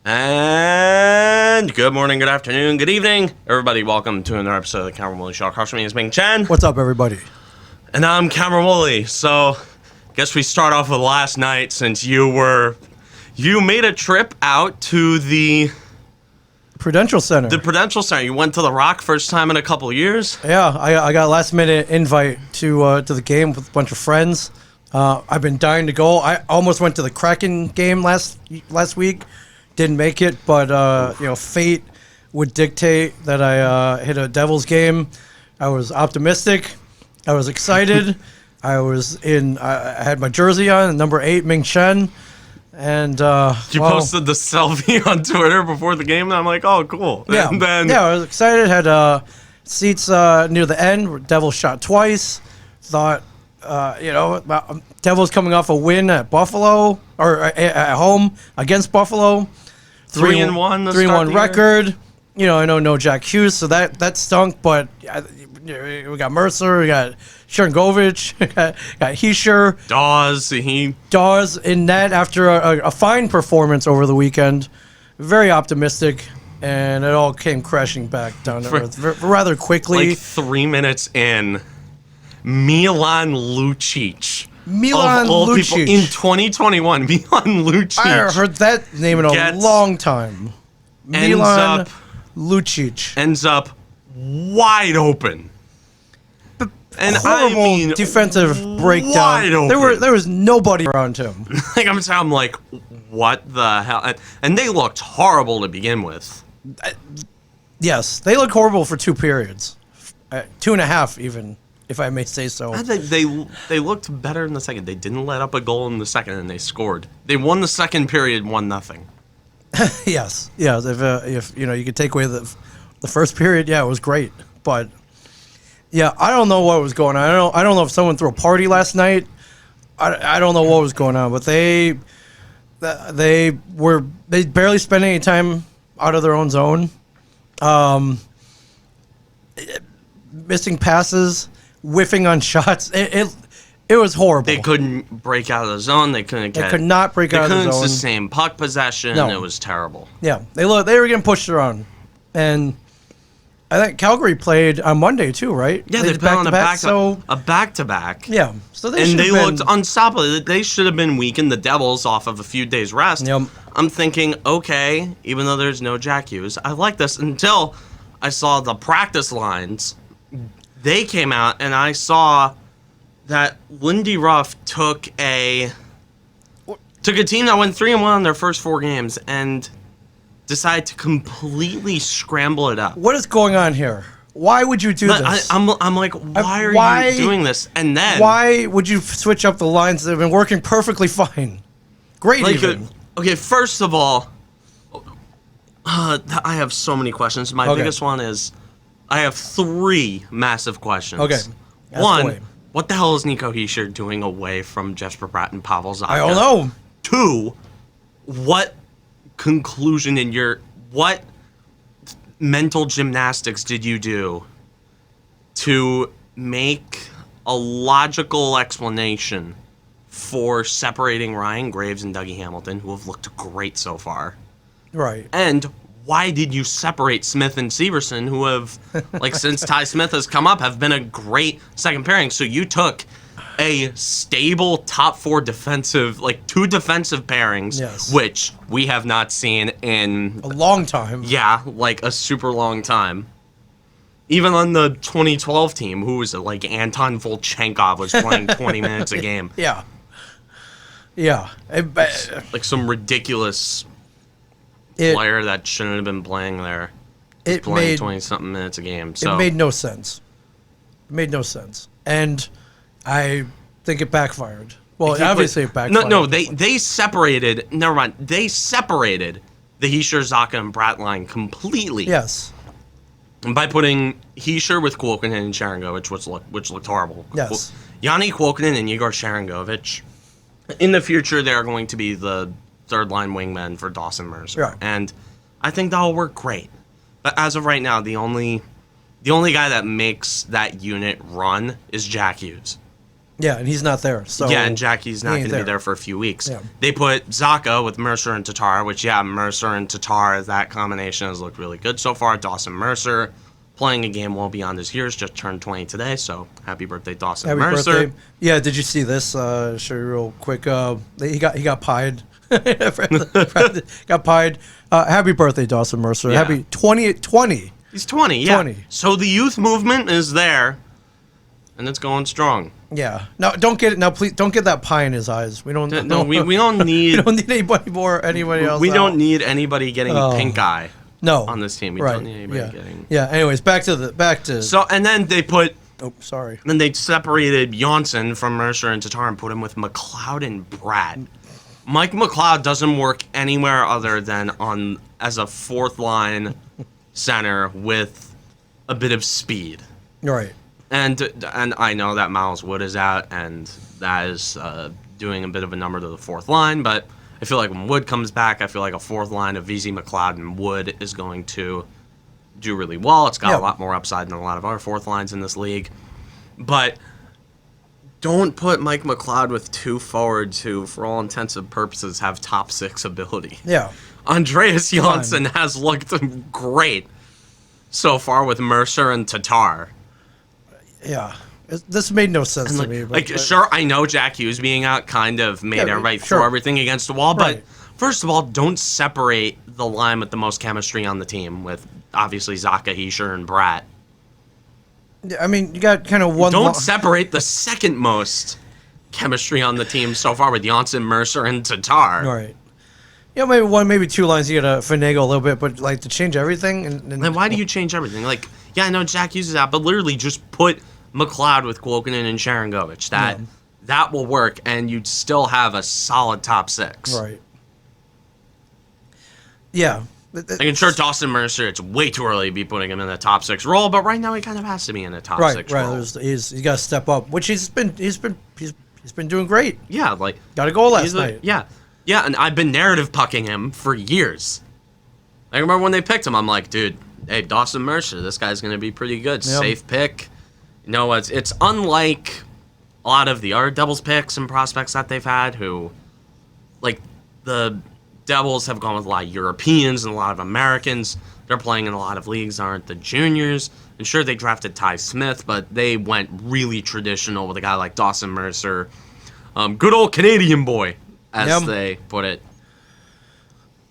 And good morning, good afternoon, good evening, everybody. Welcome to another episode of the Cameron Woolley Show. Across from me is Ming Chen. What's up, everybody? And I'm Cameron Woolley. So, guess we start off with last night since you made a trip out to the Prudential Center. The Prudential Center. You went to the Rock first time in a couple of years. Yeah, I got a last minute invite to the game with a bunch of friends. I've been dying to go. I almost went to the Kraken game last week. Didn't make it, but fate would dictate that I hit a Devils game. I was optimistic. I was excited. I had my jersey on, number 8, Ming Chen. And you posted the selfie on Twitter before the game, and I'm like, oh, cool. Yeah, and then, I was excited. Had seats near the end. Devils shot twice. Thought, Devils coming off a win at Buffalo or at home against Buffalo. 3-1. 3-1 record. I know no Jack Hughes, so that stunk. But we got Mercer, we got Sharangovich, got Hischier, Dawes in net after a fine performance over the weekend. Very optimistic, and it all came crashing back down to earth rather quickly. Like 3 minutes in, Milan Lucic. Milan of all Lucic. People, in 2021, Milan Lucic. I long that name in a long time. Milan Lucic. Ends up wide open. And horrible defensive breakdown. Wide open. There was nobody around him. I'm like, what the hell? And they looked horrible to begin with. Yes, they looked horrible for 2 periods. 2.5 even, if I may say so. I think they looked better in the second. They didn't let up a goal in the second, and they scored. They won the second period 1-0. Yes. If you could take away the first period, yeah, it was great. But yeah, I don't know what was going on. I don't know if someone threw a party last night. I don't know what was going on, but they barely spent any time out of their own zone. Missing passes, whiffing on shots. It was horrible. They couldn't break out of the zone. They could not break out of the zone. They couldn't sustain puck possession. No. It was terrible. Yeah, they were getting pushed around, and I think Calgary played on Monday too, right? Yeah, they played on a back-to-back. Yeah, so they looked unstoppable. They should have been weakened. The Devils off of a few days rest. Yep. I'm thinking, okay, even though there's no Jack Hughes, I like this until I saw the practice lines. They came out, and I saw that Lindy Ruff took a team that went 3-1 on their first 4 games and decided to completely scramble it up. What is going on here? Why would you do this? I'm like, why are you doing this? And then why would you switch up the lines that have been working perfectly fine? Great, even. Okay, first of all, I have so many questions. My biggest one is, I have 3 massive questions. Okay. One, what the hell is Nico Hischier doing away from Jesper Bratt and Pavel Zacha? I don't know. 2, what conclusion what mental gymnastics did you do to make a logical explanation for separating Ryan Graves and Dougie Hamilton, who have looked great so far? Right. And why did you separate Smith and Severson, who have, since Ty Smith has come up, have been a great second pairing? So you took a stable top 4 defensive, 2 defensive pairings, yes, which we have not seen in a long time. Yeah, a super long time. Even on the 2012 team, who was it? Anton Volchenkov was playing 20 minutes a game. Yeah. Yeah. Some ridiculous player that shouldn't have been playing there. It playing 20-something minutes a game. So it made no sense. And I think it backfired. Well, obviously it backfired. No, they separated. Never mind. They separated the Hischier, Zacha, and Bratt line completely. Yes. And by putting Hischier with Kuokkanen and Sharangovich, which looked horrible. Yes. Yanni Kuokkanen and Igor Sharangovich, in the future, they are going to be the third-line wingmen for Dawson Mercer. Right. And I think that will work great. But as of right now, the only guy that makes that unit run is Jack Hughes. Yeah, and he's not there. So yeah, and Jackie's not he ain't going to be there for a few weeks. Yeah. They put Zaka with Mercer and Tatar, which, yeah, Mercer and Tatar, that combination has looked really good so far. Dawson Mercer playing a game well beyond his years, just turned 20 today, so happy birthday, Dawson Happy Mercer. birthday. Yeah, did you see this? Show you real quick. He got pied. Got pied. Happy birthday, Dawson Mercer. Yeah. Happy 20. He's 20, yeah. 20. So the youth movement is there, and it's going strong. Yeah. No, don't get it. Now, please don't get that pie in his eyes. We don't. No, we don't need. We don't need anybody else. We out. don't need anybody getting pink eye. No. On this team, we Right. don't need anybody getting. Yeah. Anyways, back to. So and then they put. Oh, sorry. Then they separated Janssen from Mercer and Tatar and put him with McLeod and Bratt. Mike McLeod doesn't work anywhere other than as a fourth line center with a bit of speed. Right. And I know that Miles Wood is out, and that is doing a bit of a number to the fourth line, but I feel like when Wood comes back, I feel like a fourth line of VZ, McLeod, and Wood is going to do really well. It's got a lot more upside than a lot of other fourth lines in this league. But don't put Mike McLeod with two forwards who, for all intents and purposes, have top six ability. Yeah. Andreas Janssen has looked great so far with Mercer and Tatar. Yeah. This made no sense to me. But, Sure, I know Jack Hughes being out kind of made everybody throw everything against the wall, but first of all, don't separate the line with the most chemistry on the team with, obviously, Zaka, Hischier, and Bratt. I mean, you got kind of one... Don't separate the second most chemistry on the team so far with Janssen, Mercer, and Tatar. Right. Yeah, maybe one, maybe two lines you gotta finagle a little bit, but like to change everything and then why do you change everything? Like, yeah, I know Jack Hughes is out, but literally just put McLeod with Kuokkanen and Sharangovich. That will work, and you'd still have a solid top six. Right. Yeah. I can sure Dawson Mercer, it's way too early to be putting him in the top six role, but right now he kind of has to be in the top six role. Right. He's got to step up, which he's been doing great. Yeah, like got a goal last night. Yeah, and I've been narrative pucking him for years. I remember when they picked him, I'm like, dude, hey, Dawson Mercer, this guy's gonna be pretty good. Yep. Safe pick. You know, it's unlike a lot of the other Devils picks and prospects that they've had, who, like, the Devils have gone with a lot of Europeans and a lot of Americans. They're playing in a lot of leagues, aren't the juniors. And sure, they drafted Ty Smith, but they went really traditional with a guy like Dawson Mercer. Good old Canadian boy, as they put it.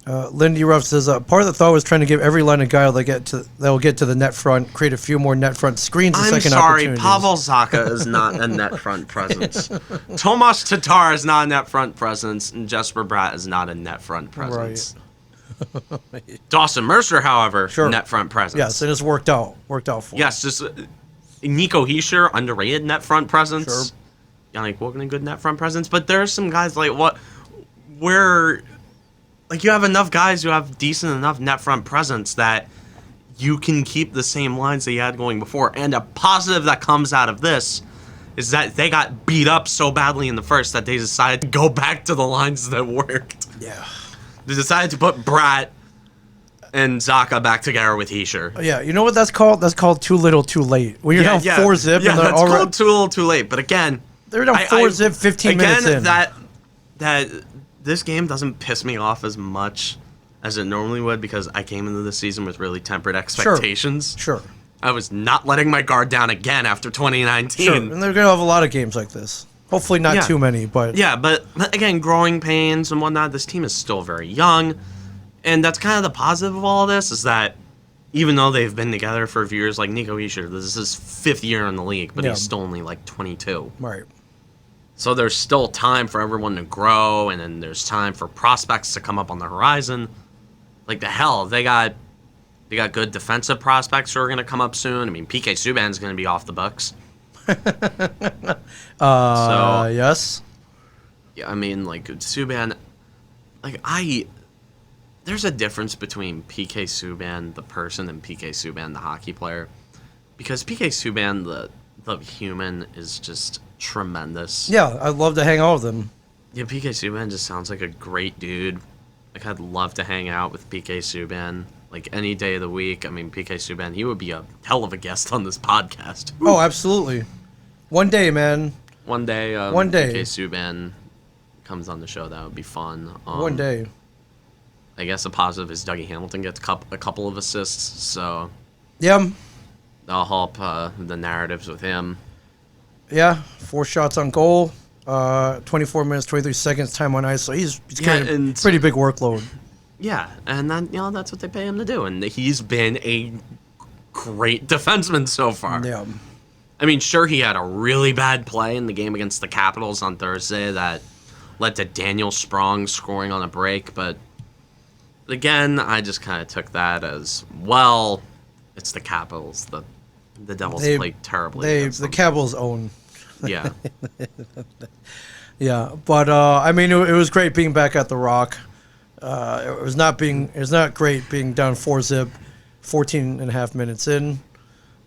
Lindy Ruff says, part of the thought was trying to give every line a guy that will get to the net front, create a few more net front screens and second opportunities. Pavel Zacha is not a net front presence. Tomas Tatar is not a net front presence, and Jesper Bratt is not a net front presence. Right. Dawson Mercer, however, net front presence. Yes, and it's worked out for him. Yes, just Nico Hischier, underrated net front presence. Sure. Yannick Kuokkanen, good net front presence. But there are some guys like you have enough guys who have decent enough net front presence that you can keep the same lines that you had going before. And a positive that comes out of this is that they got beat up so badly in the first that they decided to go back to the lines that worked. Yeah. They decided to put Bratt and Zacha back together with Hischier. Yeah, you know what that's called? That's called too little, too late. When you're down 4-zip, yeah, that's called too little, too late. But again, they're down 4-zip, 15 minutes in. That this game doesn't piss me off as much as it normally would because I came into the season with really tempered expectations. Sure. I was not letting my guard down again after 2019. Sure, and they're going to have a lot of games like this. Hopefully not too many, but... Yeah, but again, growing pains and whatnot, this team is still very young. And that's kind of the positive of all of this, is that even though they've been together for a few years, like Nico Hischier, this is his 5th year in the league, but he's still only like 22. Right. So there's still time for everyone to grow, and then there's time for prospects to come up on the horizon. Like the hell, they got good defensive prospects who are going to come up soon. I mean, PK Subban's going to be off the books. Yes. Yeah, I mean, like Subban, there's a difference between PK Subban, the person, and PK Subban, the hockey player. Because PK Subban, the human, is just tremendous. Yeah, I'd love to hang out with him. Yeah, PK Subban just sounds like a great dude. Like, I'd love to hang out with PK Subban, like, any day of the week. I mean, PK Subban, he would be a hell of a guest on this podcast. Oh, absolutely. One day, man. One day. One day. In case Subban comes on the show, that would be fun. One day. I guess the positive is Dougie Hamilton gets a couple of assists, so Yeah. that'll help the narratives with him. Yeah. 4 shots on goal. 24 minutes, 23 seconds time on ice. So he's carrying a pretty big workload. Yeah, and then that's what they pay him to do, and he's been a great defenseman so far. Yeah. I mean, sure, he had a really bad play in the game against the Capitals on Thursday that led to Daniel Sprong scoring on a break, but again, I just kind of took that as, well, it's the Capitals. The Devils played terribly. The Capitals own. Yeah. Yeah, but I mean, it was great being back at the Rock. It was not great being down 4-0, 14 and a half minutes in.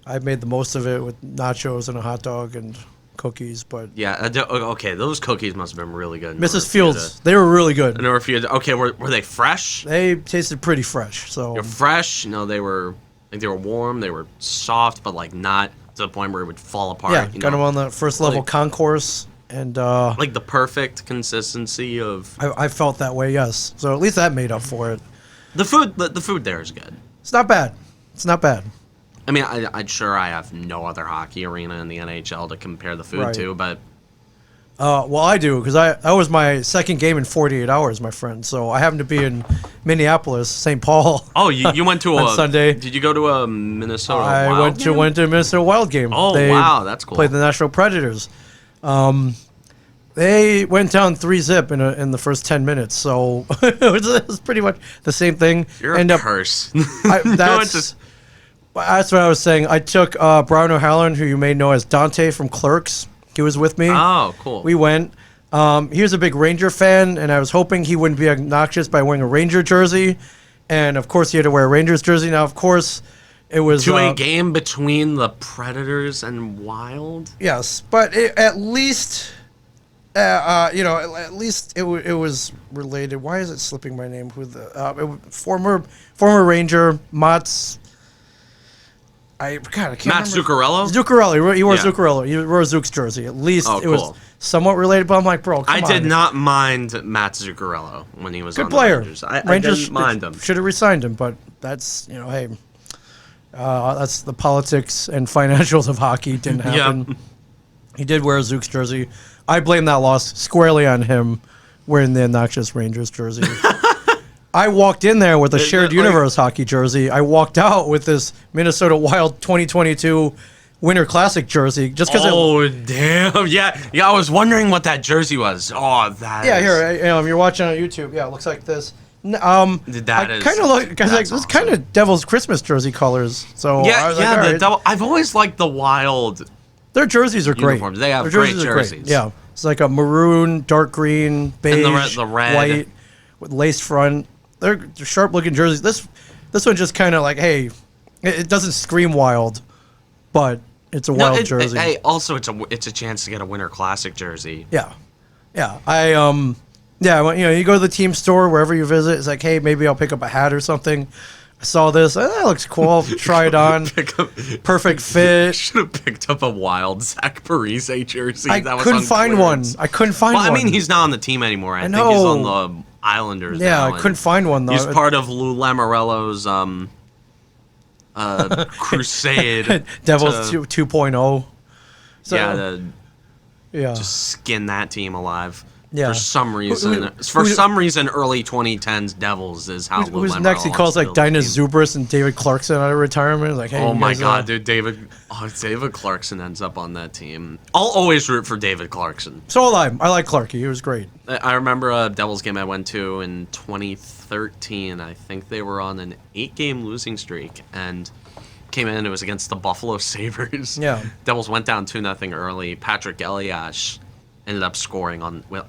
I made the most of it with nachos and a hot dog and cookies, but Yeah, okay, those cookies must have been really good. Mrs. Fields, they were really good. Okay, were they fresh? They tasted pretty fresh. So They're fresh. They were warm. They were soft, but like not to the point where it would fall apart. yeah, got them on the first level concourse, and like the perfect consistency of. I felt that way. Yes, so at least that made up for it. The food there is good. It's not bad. It's not bad. I mean, I'm sure I have no other hockey arena in the NHL to compare the food Right. to, but Well, I do, because that was my second game in 48 hours, my friend. So I happened to be in Minneapolis, St. Paul. oh, you went to on Sunday. Did you go to a Minnesota? I Wild went to a Minnesota Wild game. Oh, They wow, that's cool. Played the Nashville Predators. They went down 3-0 in the first 10 minutes, so it was pretty much the same thing. You're a curse. That's what I was saying. I took Brian O'Halloran, who you may know as Dante from Clerks. He was with me. Oh, cool. We went. He was a big Ranger fan, and I was hoping he wouldn't be obnoxious by wearing a Ranger jersey. And, of course, he had to wear a Rangers jersey. Now, of course, it was... To a game between the Predators and Wild? Yes, but at least... at least it was related. Why is it slipping my name? Who the former Ranger Mats? I can't Matt remember. Zuccarello? Zuccarello. He wore Yeah. Zuccarello. He wore Zook's jersey. At least Oh, it was cool. somewhat related. But I'm like, bro, come I on. did not mind Matt Zuccarello when he was Good on player. the Rangers. I Rangers didn't mind him. Should have resigned him, but that's hey, that's the politics and financials of hockey. Didn't happen. Yep. He did wear a Zook's jersey. I blame that loss squarely on him wearing the obnoxious Rangers jersey. I walked in there with a shared universe hockey jersey. I walked out with this Minnesota Wild 2022 Winter Classic jersey just because. Oh, damn. Yeah, I was wondering what that jersey was. Oh, that Yeah, is- here. You're watching on YouTube. Yeah, it looks like this. That I is- kind of look because that's it's kind of Devil's Christmas jersey colors. So I Yeah, was like, all right. Devil. I've always liked the Wild. Their jerseys are great. Uniforms. They have Their great are great. jerseys. Yeah, it's like a maroon, dark green, beige, the red. white with lace front. They're sharp-looking jerseys. This one just kind of like, hey, it doesn't scream Wild, but it's a Wild jersey. Hey, also it's a chance to get a Winter Classic jersey. Yeah. You go to the team store wherever you visit. It's like, hey, maybe I'll pick up a hat or something. I saw this. That looks cool. Try it on. Perfect fit. Should have picked up a Wild Zach Parise jersey. I that was couldn't on find one. clearance. I couldn't find one. Well, I mean, he's not on the team anymore. I think know. he's on the Islanders. Yeah, now, I couldn't find one though. He's part of Lou Lamoriello's crusade. Devils 2.0. So, Yeah, just skin that team alive. Yeah. For some reason, early 2010s Devils is how Lou who's Lamoriello next? He calls like built the Dinah team. Zubris and David Clarkson out of retirement. Like, hey, Oh you my guys, God, dude, David Clarkson ends up on that team. I'll always root for David Clarkson. So will I. I like Clarky. He was great. I remember a Devils game I went to in 2013. I think they were on an 8-game losing streak and came in. It was against the Buffalo Sabres. Yeah. Devils went down 2-0 early. Patrick Elias ended up scoring with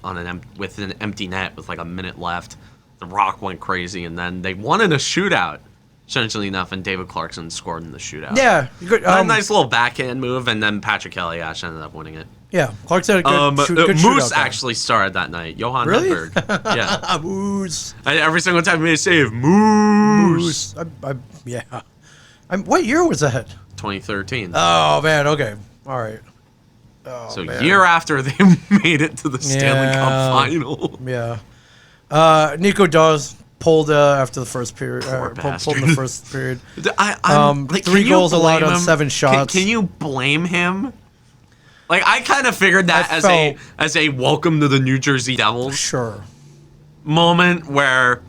an empty net with like a minute left. The Rock went crazy, and then they won in a shootout. Strangely enough, and David Clarkson scored in the shootout. Yeah. Good, A nice little backhand move, and then Patrick Elias ended up winning it. Yeah. Clarkson had a good Moose shootout guy. actually started that night. Johan Really? Hedberg. Yeah. Moose. Every single time he made a save, Moose. Yeah. What year was that? 2013. Oh, man. Okay. All right. So man. year after they made it to the Stanley Cup final. Yeah. Nico Dawes pulled after the first period. Poor Pulled in the first period. I'm, like, 3 can you goals allowed blame on him? 7 shots. Can you blame him? Like, I kind of figured that as a welcome to the New Jersey Devils Sure. moment where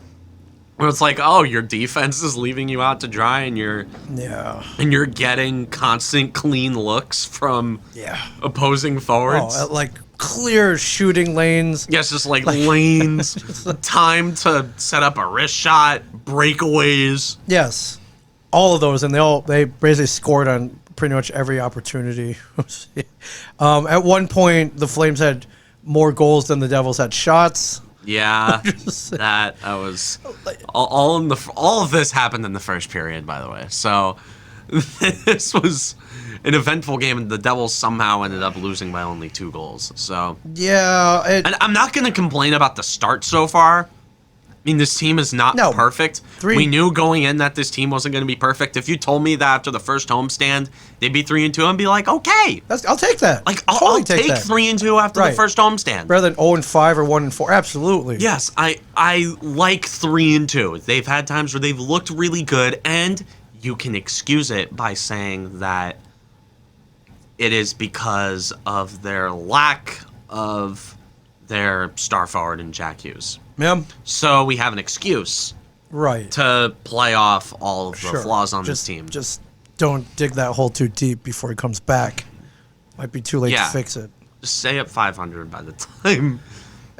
it's like, oh, your defense is leaving you out to dry, and you're getting constant clean looks from opposing forwards. Oh, like clear shooting lanes. Yes, just like lanes, time to set up a wrist shot, breakaways. Yes, all of those, and they basically scored on pretty much every opportunity. At one point, the Flames had more goals than the Devils had shots. Yeah, that was all of this happened in the first period, by the way. So this was an eventful game, and the Devils somehow ended up losing by only 2 goals. So yeah, and I'm not going to complain about the start so far. I mean, this team is not perfect. We knew going in that this team wasn't going to be perfect. If you told me that after the first homestand they'd be 3-2, I'd be like, okay, I'll take that. Like, I'll take 3-2 after the first homestand, rather than 0-5 or 1-4. Absolutely. Yes, I like 3-2. They've had times where they've looked really good, and you can excuse it by saying that it is because of their lack of their star forward in Jack Hughes. Yeah. So we have an excuse, right, to play off all of the flaws on this team. Just don't dig that hole too deep before he comes back. Might be too late to fix it. Just stay at 500 by the time.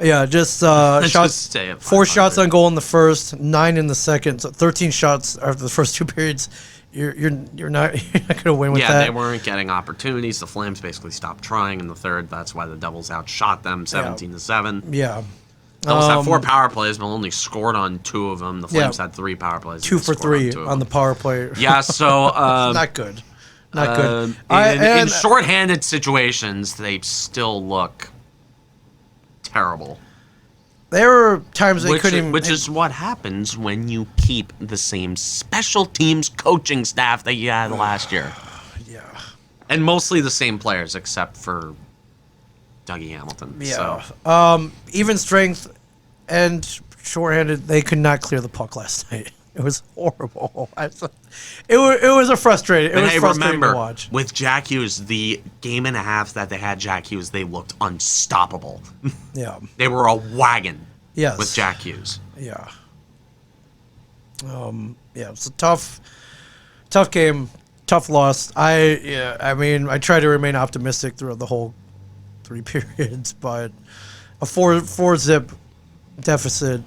Yeah, just shots. Just stay at 4 shots on goal in the first, 9 in the second, so 13 shots after the first 2 periods. You're not gonna win with that. Yeah, they weren't getting opportunities. The Flames basically stopped trying in the third. That's why the Devils outshot them 17-7. Yeah. Devils had 4 power plays, but only scored on 2 of them. The Flames had 3 power plays. 2 for 3 on the power play. Yeah, so not good. Not good. In shorthanded situations, they still look terrible. There were times they couldn't even... Which is what happens when you keep the same special teams coaching staff that you had last year. Yeah. And mostly the same players, except for Dougie Hamilton. Yeah. So. Even strength and shorthanded, they could not clear the puck last night. It was horrible. It was frustrating to watch. With Jack Hughes, the game and a half that they had Jack Hughes, they looked unstoppable. Yeah. They were a wagon. Yes. With Jack Hughes. Yeah. It's a tough game, tough loss. I mean, I try to remain optimistic throughout the whole 3 periods, but a 4-zip deficit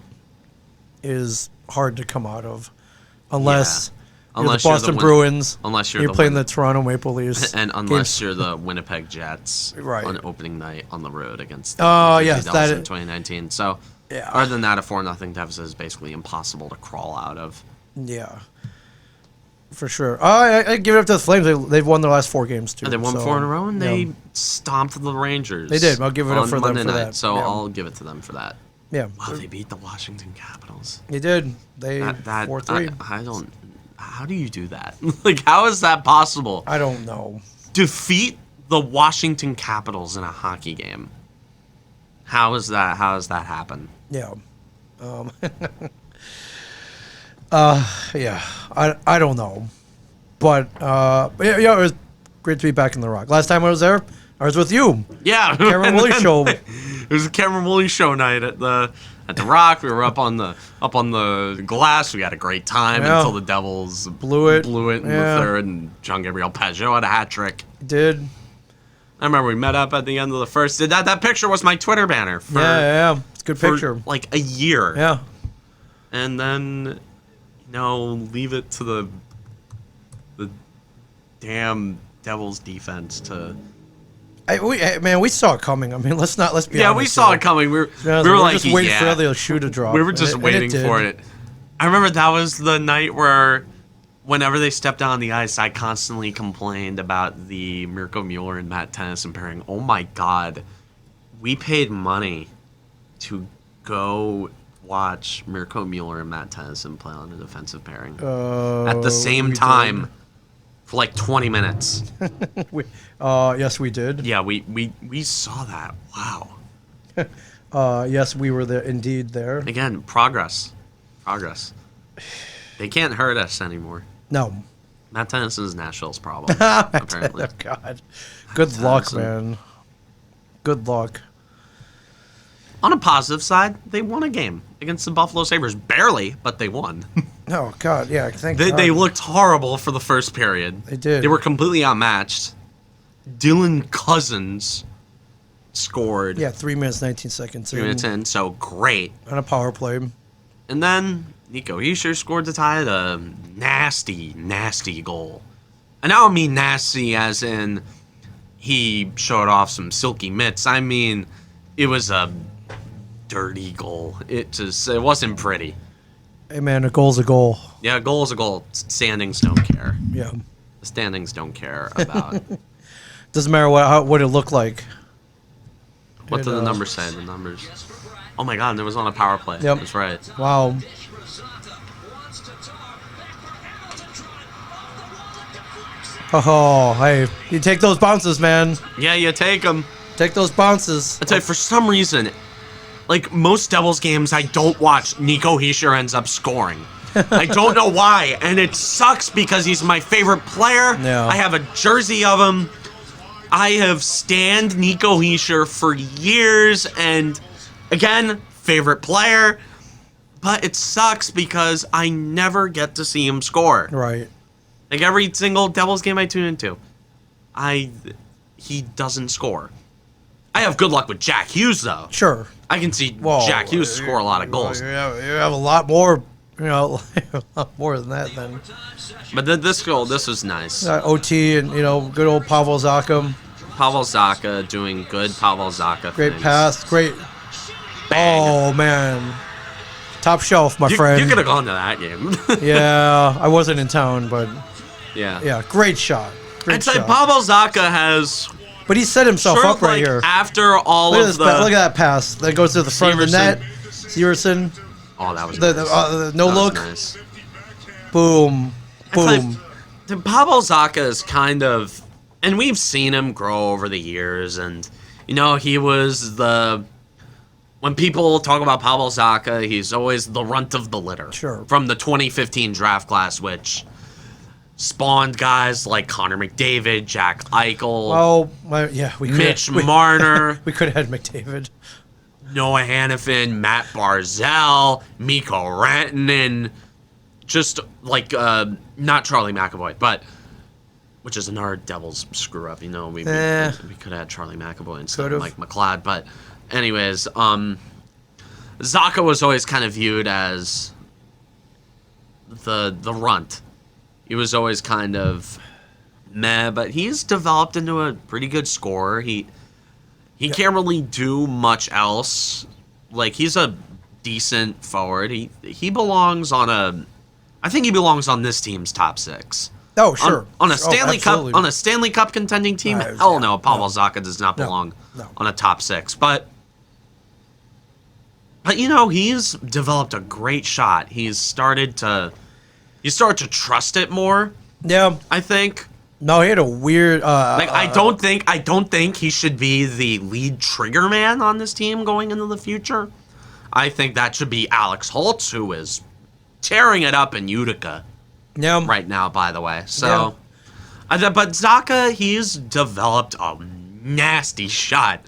is hard to come out of unless you're the Boston Bruins, unless you're playing the Toronto Maple Leafs, and unless you're the Winnipeg Jets on opening night on the road against the Dallas in 2019. So other than that, a 4-0 deficit is basically impossible to crawl out of. Yeah, for sure. I give it up to the Flames. They've won their last 4 games too. They won 4 in a row, and they stomped the Rangers. They did. I'll give it up for them for Monday night, that. So I'll give it to them for that. Yeah. Wow, they beat the Washington Capitals. They did. They 4-3. I don't. How do you do that? Like, how is that possible? I don't know. Defeat the Washington Capitals in a hockey game. How is that? How does that happen? Yeah. Yeah. I don't know, but it was great to be back in the Rock. Last time I was there, I was with you. Yeah, Cameron Woolley Show. It was a Cameron Woolley Show night at the Rock. We were up on the glass. We had a great time until the Devils blew it in the third, and Jean-Gabriel Pageau had a hat trick. He did. I remember we met up at the end of the first. That picture was my Twitter banner. It's a good picture. Like a year. Yeah. And then, leave it to the damn Devils defense to. We saw it coming. I mean, let's be honest. Yeah, we saw it coming. We were like, just waiting for the other shoe to drop. We were just waiting for it. I remember that was the night where, whenever they stepped on the ice, I constantly complained about the Mirko Mueller and Matt Tennyson pairing. Oh my God, we paid money to go watch Mirko Mueller and Matt Tennyson play on a defensive pairing at the same time for like 20 minutes. Yes, we did. Yeah, we saw that. Wow. Yes, we were there, indeed there. Again, progress. They can't hurt us anymore. No. Matt Tennyson's Nashville's problem, apparently. Oh, God. Good luck, man. Good luck. On a positive side, they won a game against the Buffalo Sabres. Barely, but they won. Oh, God, yeah, thank God. They looked horrible for the first period. They did. They were completely outmatched. Dylan Cousins scored. Yeah, 3 minutes, 19 seconds. 3 minutes in, so great. On a power play. And then Nico Hischier scored to tie it. A nasty, nasty goal. And I don't mean nasty as in he showed off some silky mitts. I mean, it was a dirty goal. It wasn't pretty. Hey, man, a goal's a goal. Yeah, a goal is a goal. Standings don't care. Yeah. The standings don't care about. Doesn't matter what it looked like. What did the numbers say? The numbers. Oh my God, and it was on a power play. Yep. That's right. Wow. Oh, hey, you take those bounces, man. Yeah, you take them. Take those bounces. I tell you, for some reason, like most Devils games I don't watch, Nico Hischier ends up scoring. I don't know why, and it sucks because he's my favorite player. Yeah. I have a jersey of him. I have stanned Nico Hischier for years, and again, favorite player. But it sucks because I never get to see him score. Right. Like every single Devils game I tune into, he doesn't score. I have good luck with Jack Hughes though. Sure. I can see Jack Hughes score a lot of goals. You have a lot more, a lot more than that then. But this was nice. OT and, good old Pavel Zacha. Pavel Zacha doing good Pavel Zacha Great things. pass, great. Bang. Oh, man. Top shelf, my friend. You could have gone to that game. Yeah, I wasn't in town, but yeah, great shot. I'd say Pavel Zacha has. But he set himself sort up of right like here. After all Look of the. look at that pass that goes to the front of the net. Severson. Oh, that was the nice. no That look. was nice. Boom. Boom. Like, Pavel Zacha is kind of, and we've seen him grow over the years, and he was the. When people talk about Pavel Zacha, he's always the runt of the litter. Sure. From the 2015 draft class, which spawned guys like Connor McDavid, Jack Eichel, Mitch Marner, we could have had McDavid, Noah Hannafin, Matt Barzal, Mikko Rantanen, just like not Charlie McAvoy, but which is another Devils screw up. We could have had Charlie McAvoy instead of Mike McLeod, but. Anyways, Zacha was always kind of viewed as the runt. He was always kind of meh, but he's developed into a pretty good scorer. He can't really do much else. Like, he's a decent forward. He belongs on I think he belongs on this team's top 6. Oh, sure. On a Stanley Cup contending team, hell no, Pavel Zacha does not belong on a top 6. But he's developed a great shot. You start to trust it more. Yeah, I think. No, he had a weird. I don't think he should be the lead trigger man on this team going into the future. I think that should be Alex Holtz, who is tearing it up in Utica. Yeah. Right now, by the way. So, but Zacha, he's developed a nasty shot.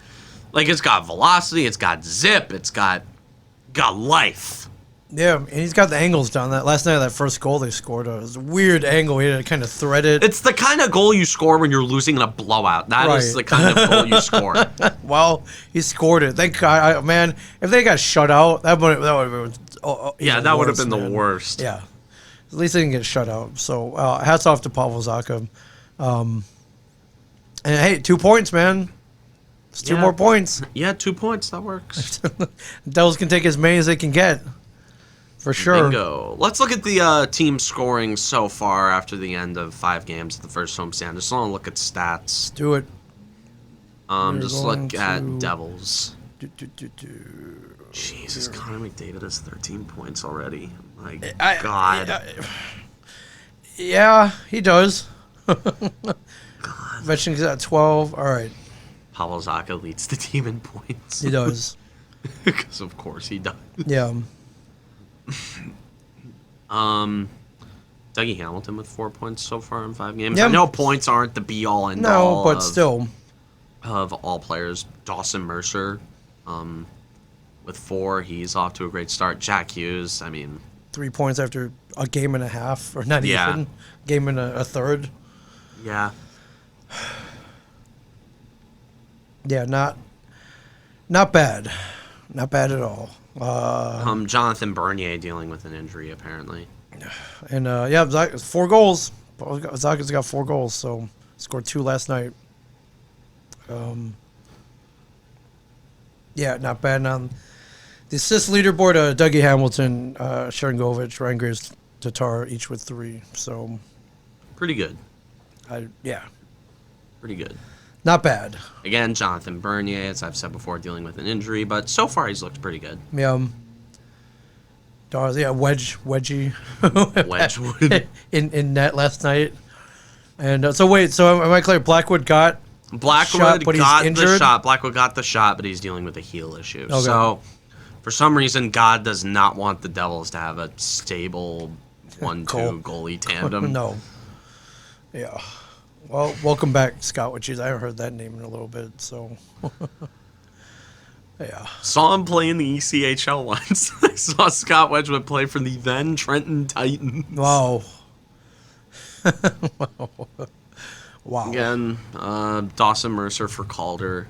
Like, it's got velocity, it's got zip, it's got life. Yeah, and he's got the angles down. That last night, that first goal they scored, it was a weird angle. He had to kind of thread it. It's the kind of goal you score when you're losing in a blowout. That is the kind of goal you score. Well, he scored it. Thank God, man. If they got shut out, that would have been. That would have been the worst. Yeah, at least they didn't get shut out. So hats off to Pavel Zacha. And hey, 2 points, man. It's 2 more points. Yeah, 2 points. That works. Devils can take as many as they can get. For sure. Bingo. Let's look at the team scoring so far after the end of 5 games at the first homestand. Just want to look at stats. Do it. Just look at Devils. Jesus, Connor McDavid has 13 points already. My God. Yeah, he does. Vetching's at 12. All right. Pavel Zacha leads the team in points. He does. Because of course he does. Yeah. Dougie Hamilton with 4 points so far in 5 games. Yeah. I know points aren't the be all and all. No, but still. Of all players, Dawson Mercer, with 4, he's off to a great start. Jack Hughes, I mean, 3 points after a game and a half, or not Yeah. even. Game and a third. yeah. Yeah, not bad. Not bad at all. Jonathan Bernier dealing with an injury apparently. And yeah, 4 goals. Zaka's got 4 goals, so scored 2 last night. Yeah, not bad. On the assist leaderboard, Dougie Hamilton, Sharangovich, Ryan Graves, Tatar, each with 3. So, Pretty good. yeah, Pretty good. not bad. Again, Jonathan Bernier, as I've said before, dealing with an injury, but so far he's looked pretty good. Yeah. Wedgie Wedgwood. in net last night. And so wait, so am I clear? Blackwood got Blackwood shot, but he's got the injured? shot. Blackwood got the shot, but he's dealing with a heel issue. Okay. So, for some reason, God does not want the Devils to have a stable 1-2 goalie tandem. No. Yeah. Well, welcome back, Scott Witches. I haven't heard that name in a little bit, so. Yeah. Saw him play in the ECHL once. I saw Scott Wedgwood play for the then Trenton Titans. Wow. Wow. Again, Dawson Mercer for Calder.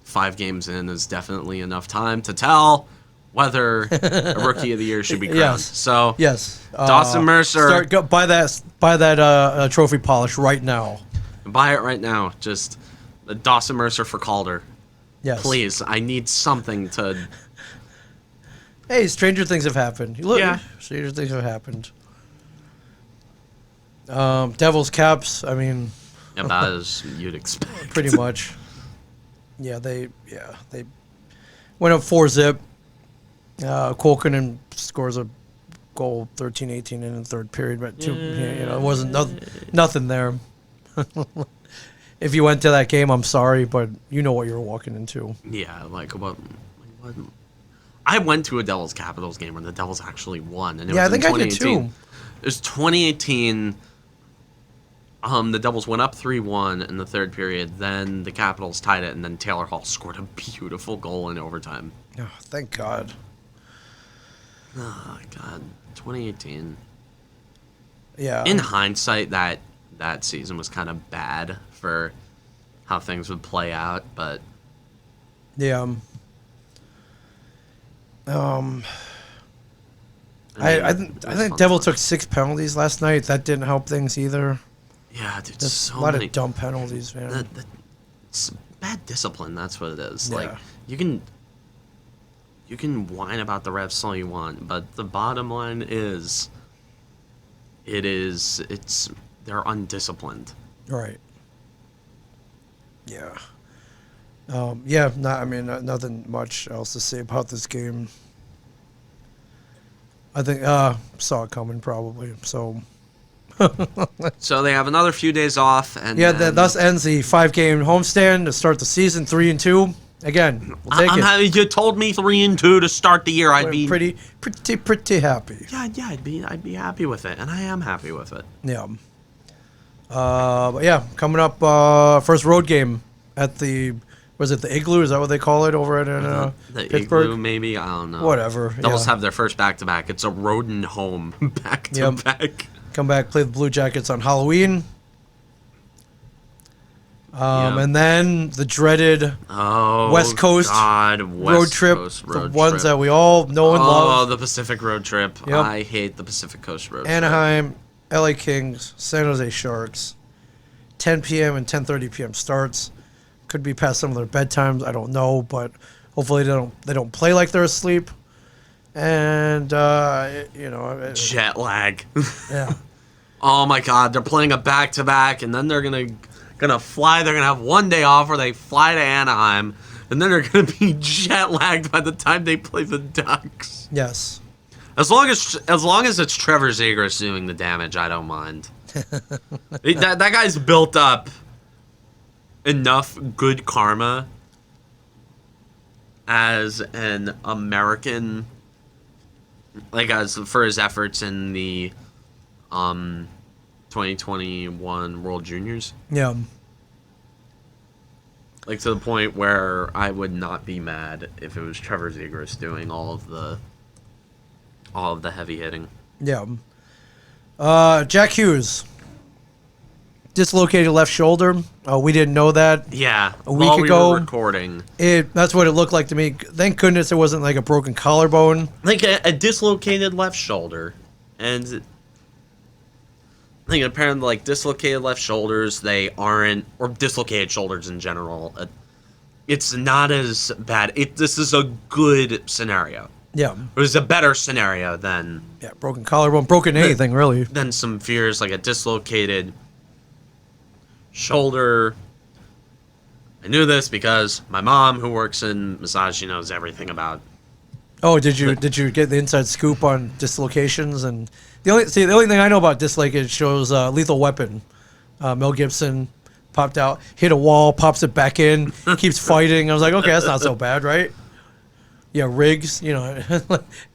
5 games in is definitely enough time to tell whether a Rookie of the Year should be crowned. Yes. So, Yes. Dawson Mercer. Buy that trophy polish right now. Buy it right now. Just Dawson Mercer for Calder. Yes. Please, I need something to. Hey, stranger things have happened. Look, Yeah. stranger things have happened. Devils Caps. I mean, About as you'd expect. pretty much. Yeah, they went up 4-0. Kolkinen scores a goal 13-18 in the third period, but it wasn't nothing there. If you went to that game, I'm sorry, but you know what you were walking into. Yeah, like what? I went to a Devils Capitals game where the Devils actually won, and it Yeah, was I in think I did 2018. too. It was 2018. The Devils went up 3-1 in the third period. Then the Capitals tied it, and then Taylor Hall scored a beautiful goal in overtime. Oh, thank God. Oh God, 2018. Yeah. In hindsight, that season was kind of bad for how things would play out, but Yeah. I I mean, it was think fun Devil to took watch. 6 penalties last night. That didn't help things either. Yeah, dude, There's so a lot many. of dumb penalties, man. It's bad discipline. That's what it is. Like Yeah. you can whine about the refs all you want, but the bottom line is, they're undisciplined. Right. Yeah. Yeah. Nothing much else to say about this game. I think saw it coming probably. So So they have another few days off, and yeah, then thus ends the 5-game homestand to start the season 3-2. Again, we'll take I'm it. happy you told me 3-2 to start the year. I'd be pretty happy. Yeah, I'd be happy with it, and I am happy with it. Yeah. But yeah, coming up, first road game at the Igloo? Is that what they call it over at The Pittsburgh? Igloo, maybe, I don't know. Whatever. Devils yeah. have their first back-to-back. It's a road and home back-to-back. Come back, play the Blue Jackets on Halloween. Yeah. And then the dreaded Oh, West Coast God, road trip, the ones that we all know and love. the Pacific road trip. Yep. I hate the Pacific Coast road trip. Anaheim, LA Kings, San Jose Sharks. 10 p.m. and 10:30 p.m. starts. Could be past some of their bedtimes. I don't know, but hopefully they don't play like they're asleep. And Jet lag. yeah, Oh my God, they're playing a back-to-back, and then they're gonna fly. They're gonna have one day off where they fly to Anaheim, and then they're gonna be jet lagged by the time they play the Ducks. yes, As long as it's Trevor Zegras doing the damage, I don't mind. That guy's built up enough good karma as an American, like as for his efforts in the 2021 World Juniors. Yeah. Like to the point where I would not be mad if it was Trevor Zegras doing all of the heavy hitting. Yeah. Jack Hughes. Dislocated left shoulder. We didn't know that. Yeah, a week while ago. we were recording. That's what it looked like to me. Thank goodness it wasn't like a broken collarbone. Like a dislocated left shoulder. And like apparently like dislocated left shoulders, they aren't, or dislocated shoulders in general, it's not as bad. This is a good scenario. Yeah. It was a better scenario than broken collarbone, broken anything really. Than some fears like a dislocated shoulder. I knew this because my mom, who works in massage, she knows everything about. Oh, did you get the inside scoop on dislocations? And the only thing I know about dislocated shows Lethal Weapon. Mel Gibson popped out, hit a wall, pops it back in, keeps fighting. I was like, okay, that's not so bad, right? Yeah, Riggs, it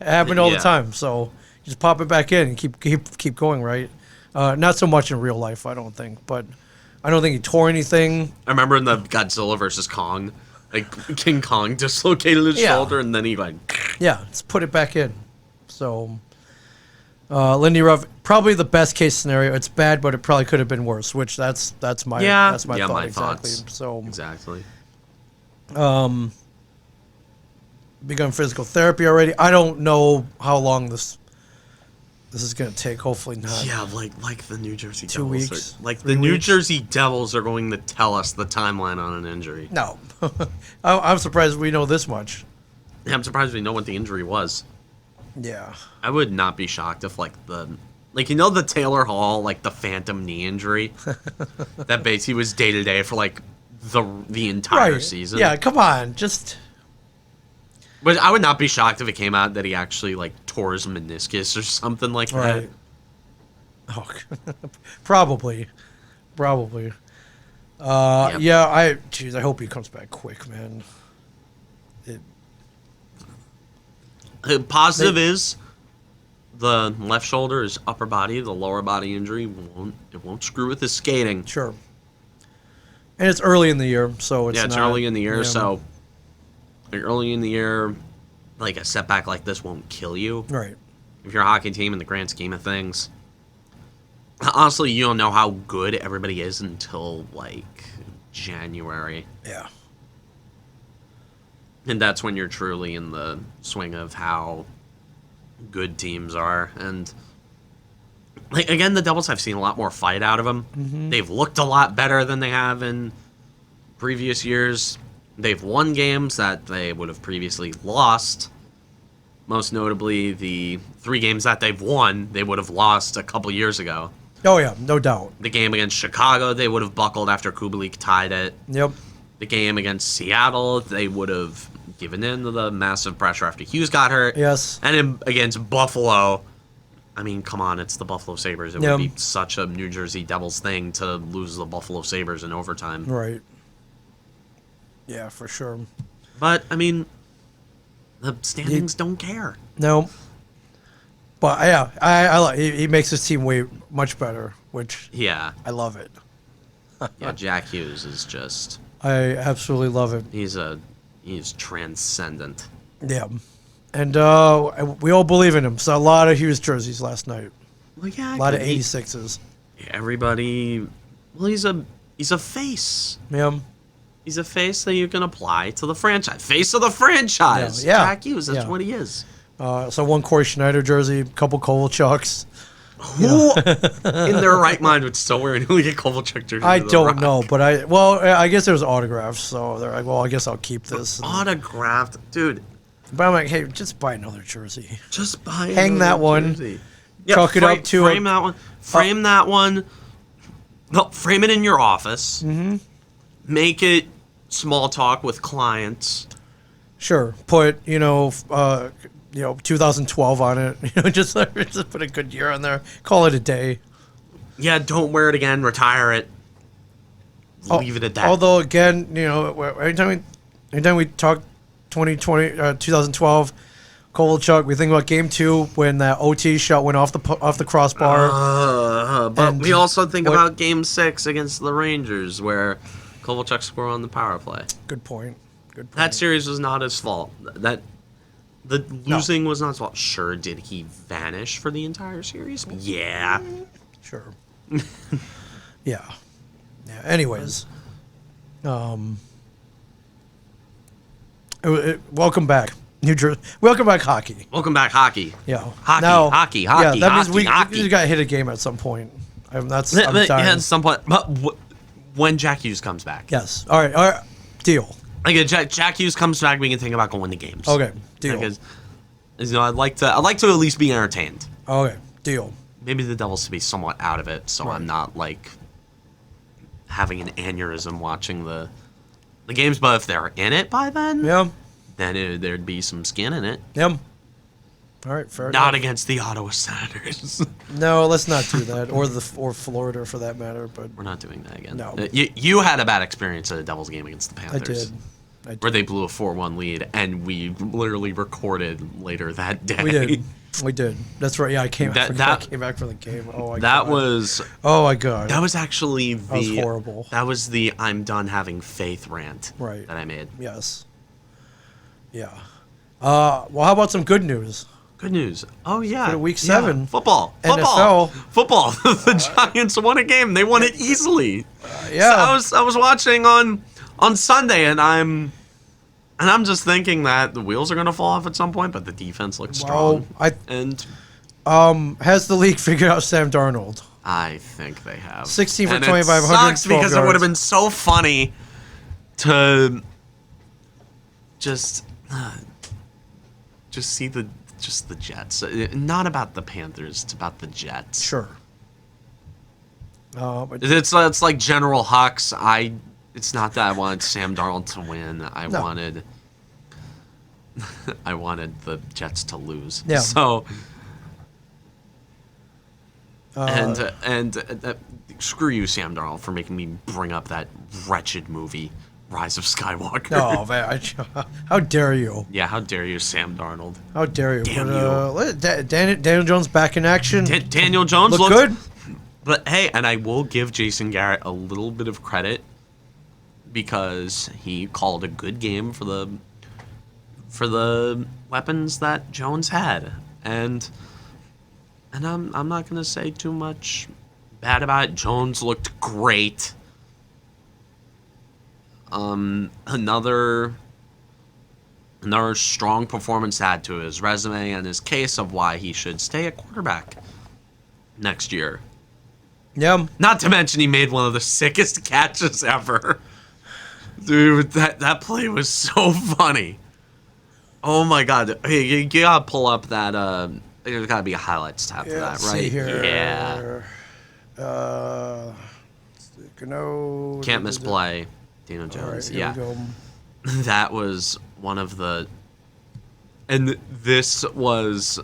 happened all the time. So you just pop it back in and keep going, right? Not so much in real life, I don't think, but I don't think he tore anything. I remember in the Godzilla versus Kong, like King Kong dislocated his shoulder and then he like. Yeah, let's put it back in. So, Lindy Ruff, probably the best case scenario. It's bad, but it probably could have been worse. Which that's my thought my exactly. Thoughts. So exactly. Begun physical therapy already. I don't know how long this is going to take. Hopefully not. Yeah, like the New Jersey 2 Devils. weeks. Like the New Jersey Devils are going to tell us the timeline on an injury. No, I'm surprised we know this much. Yeah, I'm surprised we know what the injury was. Yeah. I would not be shocked if the Taylor Hall, like the phantom knee injury, that basically was day to day for like the entire season. Yeah, come on, just. But I would not be shocked if it came out that he actually like tore his meniscus or something like that. Oh, probably. Yep. Yeah, I hope he comes back quick, man. Positive is the left shoulder is upper body. The lower body injury won't screw with his skating. Sure. And it's early in the year, so it's early in the year, so early in the year, like a setback like this won't kill you. Right. If you're a hockey team in the grand scheme of things, honestly, you don't know how good everybody is until like January. Yeah. And that's when you're truly in the swing of how good teams are. And like again, the Devils, I've seen a lot more fight out of them. Mm-hmm. They've looked a lot better than they have in previous years. They've won games that they would have previously lost. Most notably, the 3 games that they've won, they would have lost a couple years ago. Oh, yeah, no doubt. The game against Chicago, they would have buckled after Kubalik tied it. Yep. The game against Seattle, they would have given in to the massive pressure after Hughes got hurt. Yes. And against Buffalo, I mean, come on, it's the Buffalo Sabres. It would be such a New Jersey Devils thing to lose the Buffalo Sabres in overtime. Right. Yeah, for sure. But, I mean, the standings don't care. No. But, yeah, I he makes his team way much better, which I love it. Yeah, Jack Hughes is just... I absolutely love it. He's transcendent. Yeah. And we all believe in him. So a lot of Hughes jerseys last night. Well, yeah, a lot of 86s. Everybody... Well, he's a face. Yeah. He's a face that you can apply to the franchise. Face of the franchise. Yeah. Jack Hughes, that's what he is. So one Corey Schneider jersey, a couple Kovalchuks. Who in their right mind would still wear a Ilya Kovalchuk jersey? I don't know, but I guess it was autographed, so they're like, well, I guess I'll keep this. Autographed? Dude. But I'm like, hey, just buy another jersey. Just buy Hang that one. Jersey. Chalk it up to frame that one. Frame that one. No, frame it in your office. Mm-hmm. Make it small talk with clients. Sure. Put, 2012 on it. Just put a good year on there. Call it a day. Yeah, don't wear it again. Retire it. Leave it at that. Although, again, anytime we talk 2012, Kovalchuk, we think about Game 2 when that OT shot went off the crossbar. But And we also think what- about Game 6 against the Rangers, where Kovalchuk scored on the power play. Good point. Good point. That series was not his fault. The losing was not his fault. Sure, did he vanish for the entire series? Yeah. Sure. Yeah. Yeah. Anyways, welcome back, New Jersey. Welcome back, hockey. Welcome back, hockey. Yeah. Hockey. Yeah, that means we hockey. just got to hit a game at some point. I'm dying. Yeah, at some point. But when Jack Hughes comes back. Yes. All right. Deal. Like if Jack Hughes comes back, we can think about going to games. Okay. Deal. Because I'd like to at least be entertained. Okay. Deal. Maybe the Devils to be somewhat out of it, so Right. I'm not like having an aneurysm watching the games. But if they're in it by then, Yeah. then there'd be some skin in it. Yeah. All right. Fair Not enough. against the Ottawa Senators. No, let's not do that, or Florida for that matter. But We're not doing that again. No. You had a bad experience at a Devils game against the I Panthers. did. Where they blew a 4-1 lead, and we literally recorded later that day. We did. We did. That's right. Yeah, I came back for the game. Oh my That god. was Oh my god. that was actually the was horrible. That was the I'm done having faith rant Right. that I made. Yes. Yeah. Well, how about some good news? Good news. Oh yeah. For week Yeah. 7. Football. NFL. Football. The Giants won a game. They won it easily. Yeah. So I was watching on Sunday, and I'm just thinking that the wheels are gonna fall off at some point, but the defense looks strong. And Has the league figured out Sam Darnold? I think they have 16 for And 25, It sucks 112 because it would have yards. been so funny to just see the Jets. Not about the Panthers. It's about the Jets. Sure. But It's like General Hux. It's not that I wanted Sam Darnold to win. I wanted the Jets to lose. Yeah. So screw you, Sam Darnold, for making me bring up that wretched movie, Rise of Skywalker. no, man, how dare you? Yeah, how dare you, Sam Darnold? How dare you? Damn Daniel Jones back in action. Daniel Jones Look looked good. But hey, and I will give Jason Garrett a little bit of credit because he called a good game for the weapons that Jones had, and I'm not gonna say too much bad about it. Jones looked great. Another strong performance to add to his resume and his case of why he should stay at quarterback next year. Yeah. Not to mention he made one of the sickest catches ever. Dude, that play was so funny. Oh my god. Hey, you gotta pull up that there's gotta be a highlights tab for that, Let's right? see here. Yeah. No. Can't misplay Daniel All Jones. right, here Yeah. we go. That was one of the and this was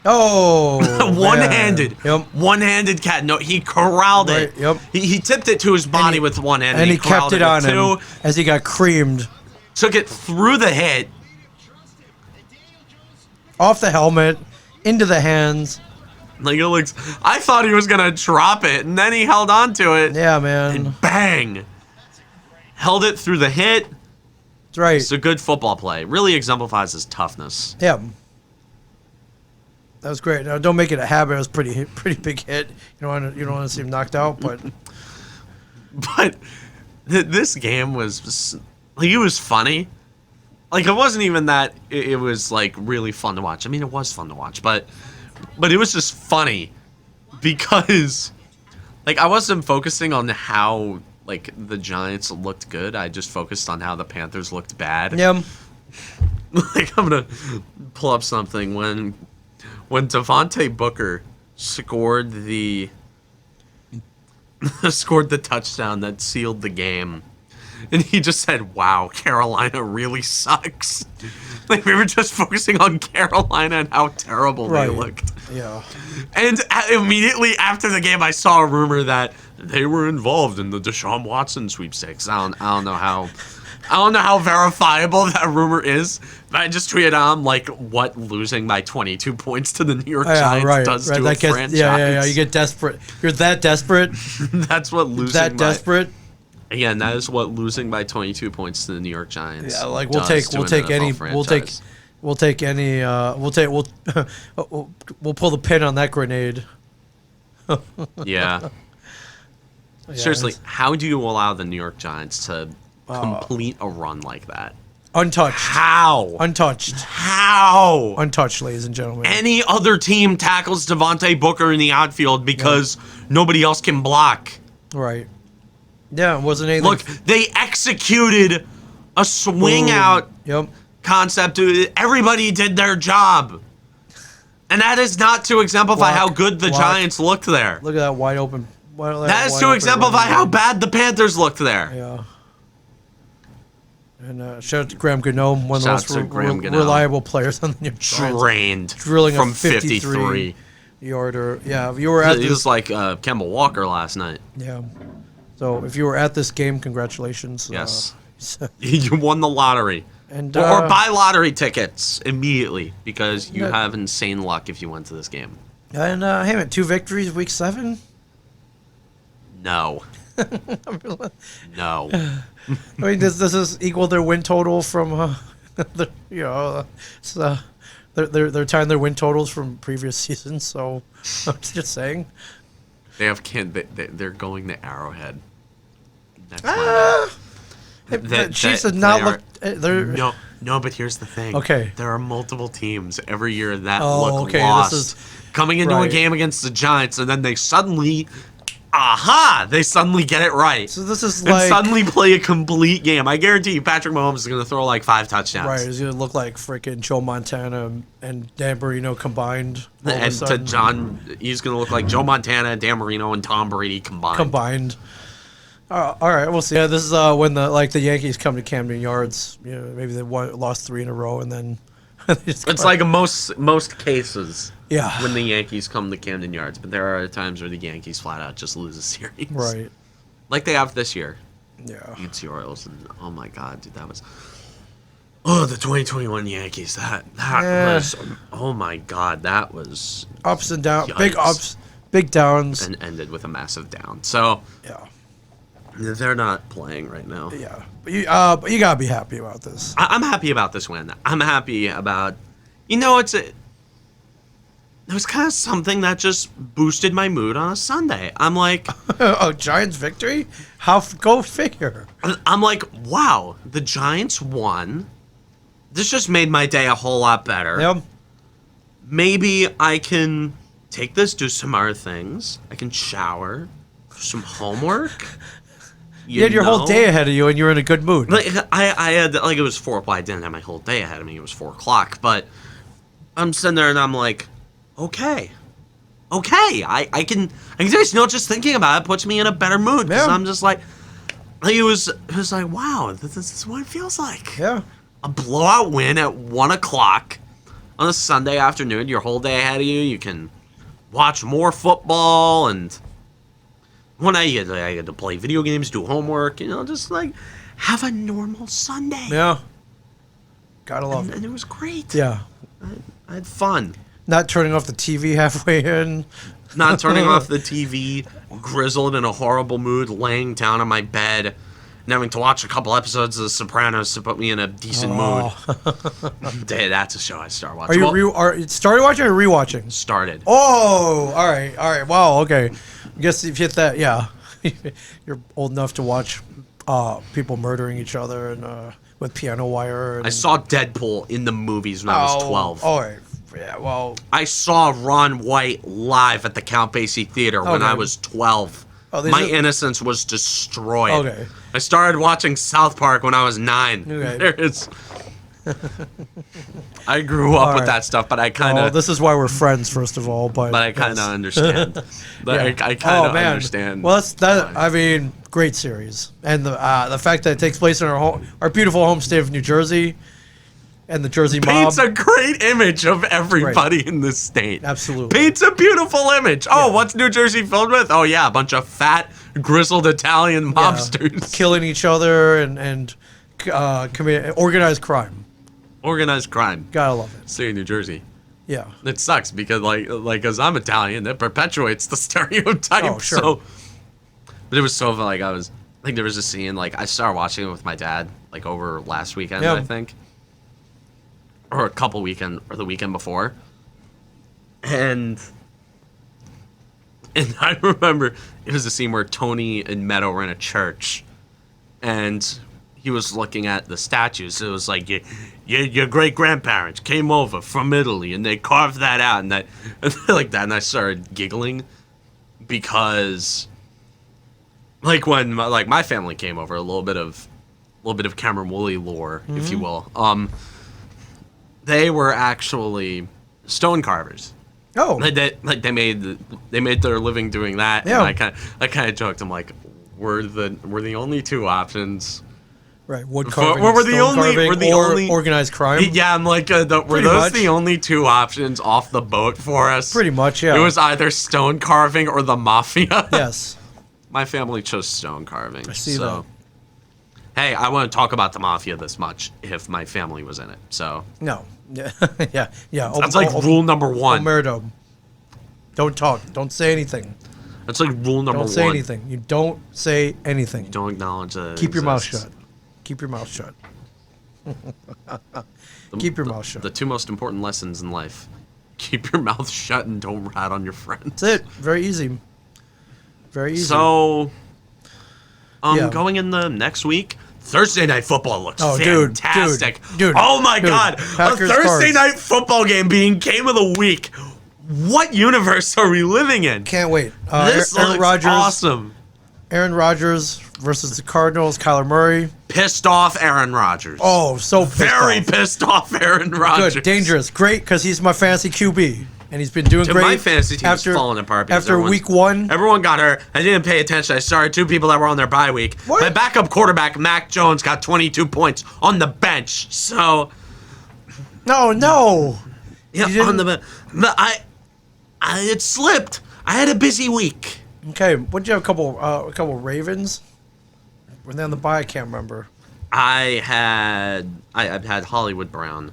Oh, one-handed. man. Yep. One-handed cat. No, he corralled it. Right, yep. He tipped it to his body with one hand. And he kept corralled it on with him two. as he got creamed Took it through the hit. off the helmet into the hands. Like it looks. I thought he was gonna drop it, and then he held on to it. Yeah, man. And bang, held it through the hit. That's right. It's a good football play. Really exemplifies his toughness. Yeah. That was great. Now, don't make it a habit. It was pretty big hit. You don't want to see him knocked out, but But this game was like it was funny. Like it wasn't even that it was like really fun to watch. I mean, it was fun to watch, but it was just funny because like I wasn't focusing on how like the Giants looked good. I just focused on how the Panthers looked bad. yeah. Like I'm gonna pull up something when Devontae Booker scored the touchdown that sealed the game. And he just said, wow, Carolina really sucks. Like, we were just focusing on Carolina and how terrible they looked. Yeah. And immediately after the game, I saw a rumor that they were involved in the Deshaun Watson sweepstakes. I don't know how verifiable that rumor is. But I just tweeted on like what losing by 22 points to the New York Giants does to a franchise. Yeah. You get desperate. You're that desperate. That's what losing. That desperate. Again, that is what losing by 22 points to the New York Giants. Yeah, like we'll take any we'll pull the pin on that grenade. Yeah. Seriously, how do you allow the New York Giants to complete a run like that? Untouched. How? Untouched. How? Untouched, ladies and gentlemen. Any other team tackles Devontae Booker in the outfield because nobody else can block. Right. Yeah, it wasn't anything. Look, they executed a swing out concept. Everybody did their job. And that is not to exemplify how good the Giants looked there. Look at that wide open. That is to exemplify how bad the Panthers looked there. Yeah. And shout out to Graham Gano, one of the most reliable players on the New York Giants. Drained drilling from a 53 yarder. Yeah, if you were at this, he was like Kemba Walker last night. Yeah. So if you were at this game, congratulations. Yes. You won the lottery. And or buy lottery tickets immediately because you have insane luck if you went to this game. And hey man, 2 victories, week 7. No. No. I mean, this is equal their win total from, they're tying their win totals from previous seasons. So I'm just saying. They have they're going to Arrowhead. That's No, but here's the thing. Okay. There are multiple teams every year that look lost coming into a game against the Giants, and then they suddenly get it right. So this is and suddenly play a complete game. I guarantee you Patrick Mahomes is going to throw like 5 touchdowns. Right, it's going to look like freaking Joe Montana and Dan Marino combined. And to John, he's going to look like Joe Montana, Dan Marino, and Tom Brady combined. All right, we'll see. Yeah, this is when the Yankees come to Camden Yards. You know, maybe they lost 3 in a row, and then it's like most cases. Yeah. When the Yankees come to Camden Yards, but there are times where the Yankees flat out just lose a series. Right. Like they have this year. Yeah. Against the Orioles, and oh my God, dude, that was. Oh, the 2021 Yankees. That was. Oh my God, that was. Ups and downs, big ups, big downs, and ended with a massive down. So. Yeah. They're not playing right now. Yeah, but you gotta be happy about this. I'm happy about this win. I'm happy about, it was kind of something that just boosted my mood on a Sunday. I'm like, oh, Giants victory? Go figure. I'm like, wow, the Giants won. This just made my day a whole lot better. Yep. Maybe I can take this, do some other things. I can shower, do some homework. You had your whole day ahead of you, and you're in a good mood. Like I had it was 4. Well, I didn't have my whole day ahead of me. It was 4 o'clock, but I'm sitting there and I'm like, okay, I can just thinking about it puts me in a better mood because I'm just like, it was like, wow, this is what it feels like. Yeah, a blowout win at 1 o'clock on a Sunday afternoon. Your whole day ahead of you. You can watch more football and. When I get to play video games, do homework, just like have a normal Sunday. Yeah. Gotta love it. And it was great. Yeah. I had fun. Not turning off the TV halfway in. Not turning off the TV, grizzled in a horrible mood, laying down on my bed, and having to watch a couple episodes of The Sopranos to put me in a decent mood. That's a show I start watching. Are you started watching or rewatching? Started. Oh, all right. Wow, okay. I guess if you hit that, yeah. You're old enough to watch people murdering each other and with piano wire. And... I saw Deadpool in the movies when I was 12. All right. Yeah, well... I saw Ron White live at the Count Basie Theater when I was 12. My innocence was destroyed. Okay. I started watching South Park when I was 9. Okay. I grew up with that stuff, but I kind of... this is why we're friends, first of all. But I kind of understand. I kind of understand. Well, I mean, Great series, and the fact that it takes place in our beautiful home state of New Jersey, and the Jersey mob paints a great image of everybody in this state. Absolutely. Paints a beautiful image. Oh, what's New Jersey filled with? Oh, yeah, a bunch of fat, grizzled Italian mobsters. Killing each other and committing organized crime. Organized crime. Gotta love it. State of New Jersey. Yeah. It sucks because, like, as I'm Italian, it perpetuates the stereotype. Oh, sure. So, but it was so fun. Like, there was a scene, like, I started watching it with my dad, like, over last weekend, I think. Or the weekend before. And I remember it was a scene where Tony and Meadow were in a church, and he was looking at the statues. It was like, your great grandparents came over from Italy, and they carved that out, and like that. And I started giggling because, like, when my family came over, a little bit of Cameron Woolley lore, if you will. They were actually stone carvers. Oh, They made their living doing that. Yeah. And I kind of joked. I'm like, we're the only two options. right. Wood carving. We're the only organized crime. Yeah, I'm like, were Pretty those much. the only two options off the boat for us? Pretty much, yeah. It was either stone carving or the mafia. Yes. My family chose stone carving. I see that. Hey, I wouldn't talk about the mafia this much if my family was in it. So No. Yeah. Yeah. that's like rule number one. Omerto. Don't talk. Don't say anything. That's like rule number one. Don't say anything. You don't say anything. Don't acknowledge that. Keep your mouth shut. Keep your mouth shut. Keep your mouth shut. The two most important lessons in life: keep your mouth shut and don't rat on your friends. That's it. Very easy. Very easy. So, Yeah. going in the next week, Thursday night football looks fantastic. Dude, oh my dude. God, Packers a Thursday Cards. night football game being game of the week. What universe are we living in? Can't wait. This Aaron looks Rodgers. awesome. Aaron Rodgers versus the Cardinals. Kyler Murray. Pissed off Aaron Rodgers. Oh, so pissed Very off. pissed off Aaron Rodgers. Good, dangerous, great, because he's my fantasy QB, and he's been doing Dude, great. my fantasy team is falling apart because after week one. Everyone got hurt. I didn't pay attention. I started two people that were on their bye week. What? My backup quarterback, Mac Jones, got 22 points on the bench. So No. yeah, You on the didn't- bench. It slipped. I had a busy week. Okay, what'd you have? A couple Ravens. Were they on the bye? I can't remember. I've had Hollywood Brown.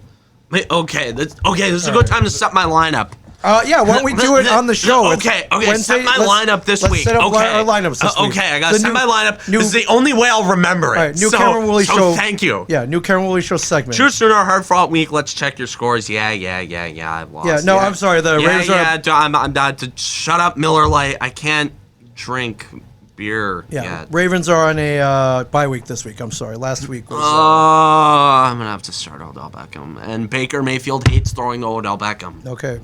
Wait, okay, this is a good time to set my lineup. Yeah, why don't we do it on the show? Okay, Wednesday, set my lineup this let's week. Set up okay, our lineups this week. Okay, I gotta The set new- my lineup. new- This is the only way I'll remember it. All right, new so, Cameron Woolley so Show. Thank you. Yeah, new Cameron Woolley Show segment. True sooner hard fought week. Let's check your scores. Yeah. I lost. Yeah, no, I'm sorry. The Raiders are. I'm not to shut up, Miller Lite. I can't drink beer Yeah, yet. Ravens are on a bye week this week. I'm sorry. Last week was. I'm gonna have to start Odell Beckham, and Baker Mayfield hates throwing to Odell Beckham. Okay.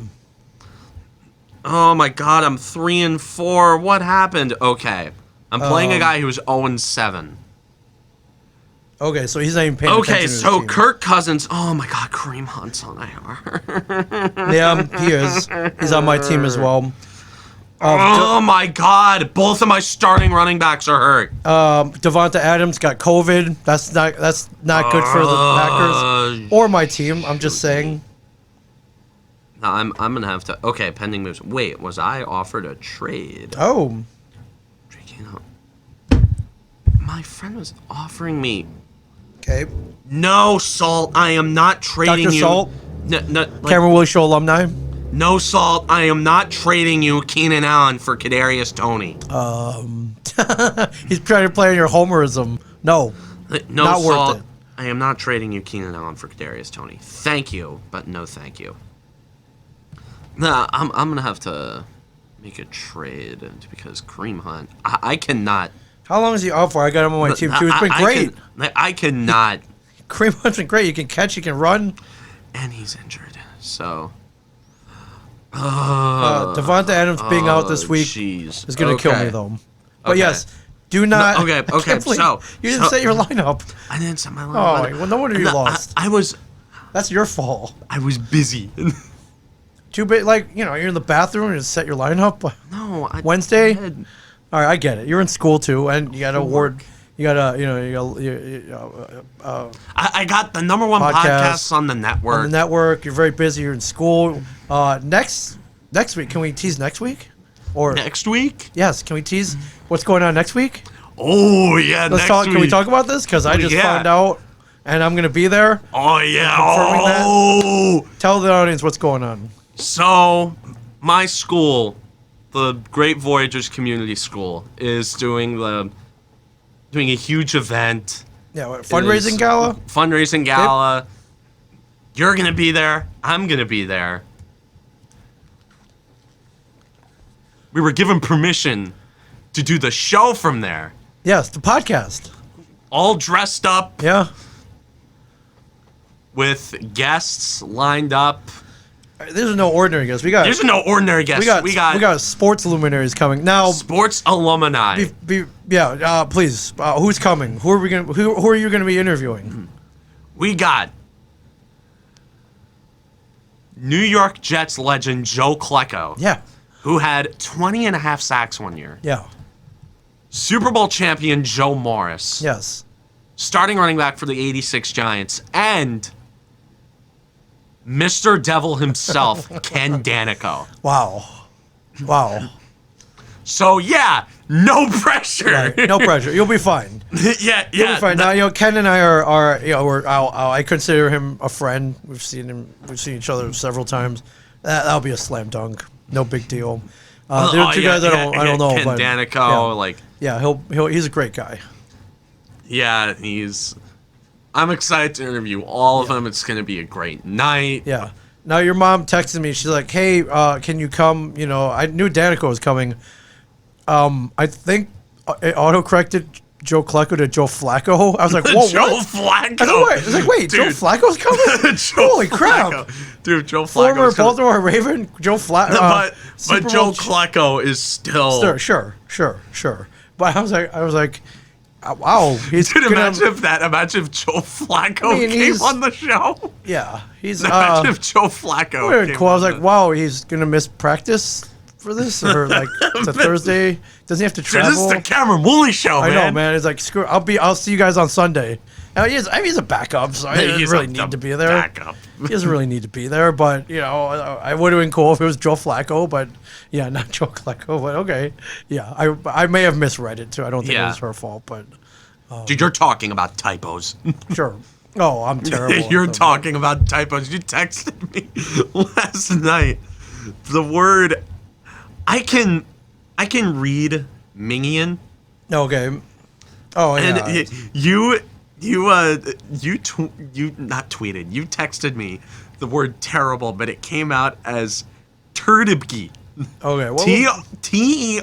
Oh my God, I'm 3-4. What happened? Okay, I'm playing a guy who's 0-7. Okay, so he's not even paying attention Okay, to his so team. Kirk Cousins. Oh my God, Kareem Hunt's on IR. Yeah, he is. He's on my team as well. Oh my God, both of my starting running backs are hurt. Devonta Adams got COVID. That's not good for the Packers or my team. I'm just saying. No, I'm gonna have to. Okay, pending moves. Wait, was I offered a trade? Oh, My friend was offering me. okay. No, Salt. I am not trading Dr. you. Salt? No, Cameron Woolley Show alumni. no, Salt. I am not trading you Keenan Allen for Kadarius Toney. He's trying to play on your homerism. No, No, not worth Salt. it. I am not trading you Keenan Allen for Kadarius Toney. Thank you, but no thank you. Nah, I'm gonna have to make a trade because Kareem Hunt. I cannot. How long is he out for? I got him on my team too. It's been great. I cannot. Kareem Hunt's been great. You can catch, you can run. And he's injured, so. Devonta Adams being out this week is going to kill me, though. But Okay. yes, do not. No, okay, I okay, can't believe so- you didn't set your lineup. I didn't set my Oh, line. well, no wonder you lost. I was That's your fault. busy. Too big, like you're in the bathroom and you set your lineup. No, Wednesday? All right, I get it. You're in school too, and you got an award. You got I got the number one podcasts on the network. On the network, you're very busy. You're in school. Next week, can we tease next week? Or next week? Yes, can we tease what's going on next week? Oh yeah, Let's talk. Can we talk about this? Because I just found out, and I'm gonna be there. Oh yeah. Oh. Tell the audience what's going on. So, my school, the Great Voyagers Community School, is doing a huge event. Yeah, fundraising gala. Fundraising gala. Yep. You're gonna be there. I'm gonna be there. We were given permission to do the show from there. Yes, the podcast. All dressed up. Yeah. With guests lined up. There's no ordinary guests. There's no ordinary guests. We got sports luminaries coming now. Sports alumni. Please. Who's coming? Who are you gonna be interviewing? We got New York Jets legend Joe Klecko. Yeah. Who had 20 and a half sacks one year. Yeah. Super Bowl champion Joe Morris. Yes. Starting running back for the 86 Giants. And Mr. Devil himself, Ken Danico. Wow. So, yeah, no pressure. Right. No pressure. You'll be fine. Yeah. You'll be fine. Now, Ken and I are I consider him a friend. We've seen each other several times. That'll be a slam dunk. No big deal. There are two guys I don't know. Ken but Danico, he's a great guy. Yeah, I'm excited to interview all of them. It's going to be a great night. Yeah. Now, your mom texted me. She's like, hey, can you come? I knew Danico was coming. I think it auto-corrected Joe Klecko to Joe Flacco. I was like, whoa, Joe what? Flacco. I was like, wait, Joe Flacco's coming? Holy crap. Dude, Joe Flacco. Former Baltimore Raven, Joe Flacco. But Joe Klecko is still... Sure. But I was like, wow. Dude, imagine if Joe Flacco came on the show. Yeah. Imagine if Joe Flacco came cool. I was like, wow, he's going to miss practice for this? Or like, it's a Thursday? Does he have to travel? Dude, this is the Cameron Woolley Show, man. I know, man. It's like, screw. I'll see you guys on Sunday. Now, he's a backup, so he doesn't really need to be there. He doesn't really need to be there, but I would have been cool if it was Joe Flacco, but yeah, not Joe Klecko. But okay, yeah, I may have misread it too. I don't think it was her fault, but dude, you're talking about typos. Sure. Oh, I'm terrible. You're talking about typos. You texted me last night. The word I can read Mingian. Okay. Oh yeah. And you not tweeted. You texted me the word terrible, but it came out as Turdibke. Okay, well, Tertibke.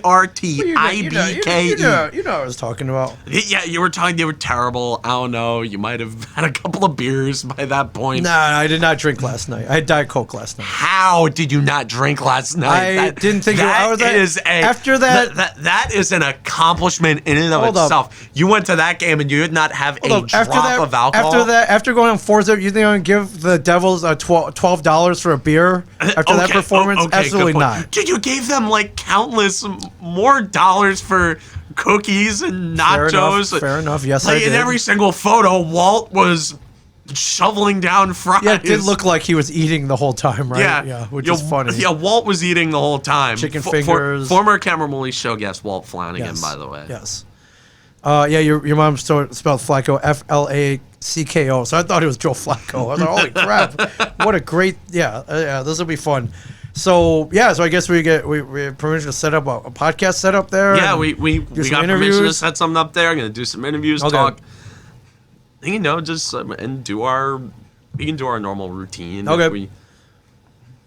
You know what I was talking about. Yeah, you were talking. They were terrible. I don't know. You might have had a couple of beers by that point. Nah, I did not drink last night. I had Diet Coke last night. How did you not drink last night? I didn't think after that. That is an accomplishment in and of itself. You went to that game and you did not have a drop of alcohol. After going on 4-0, you think I'm gonna give the Devils $12 for a beer after that performance? Absolutely not. Dude, you gave them like countless more dollars for cookies and nachos. Fair enough. Yes, I did. In every single photo, Walt was shoveling down fries. Yeah, it did look like he was eating the whole time, right? Yeah, which is funny. Yeah, Walt was eating the whole time. Chicken fingers. Former Cameron Woolley Show guest Walt Flanagan, by the way. Yes. Yeah, your mom spelled Flacco Flacko, so I thought it was Joe Flacco. I was like, holy crap, what a great this will be fun. So I guess we have permission to set up a podcast setup there. Yeah, we got permission to set something up there. I'm gonna do some interviews, talk. Just and do our normal routine. Okay.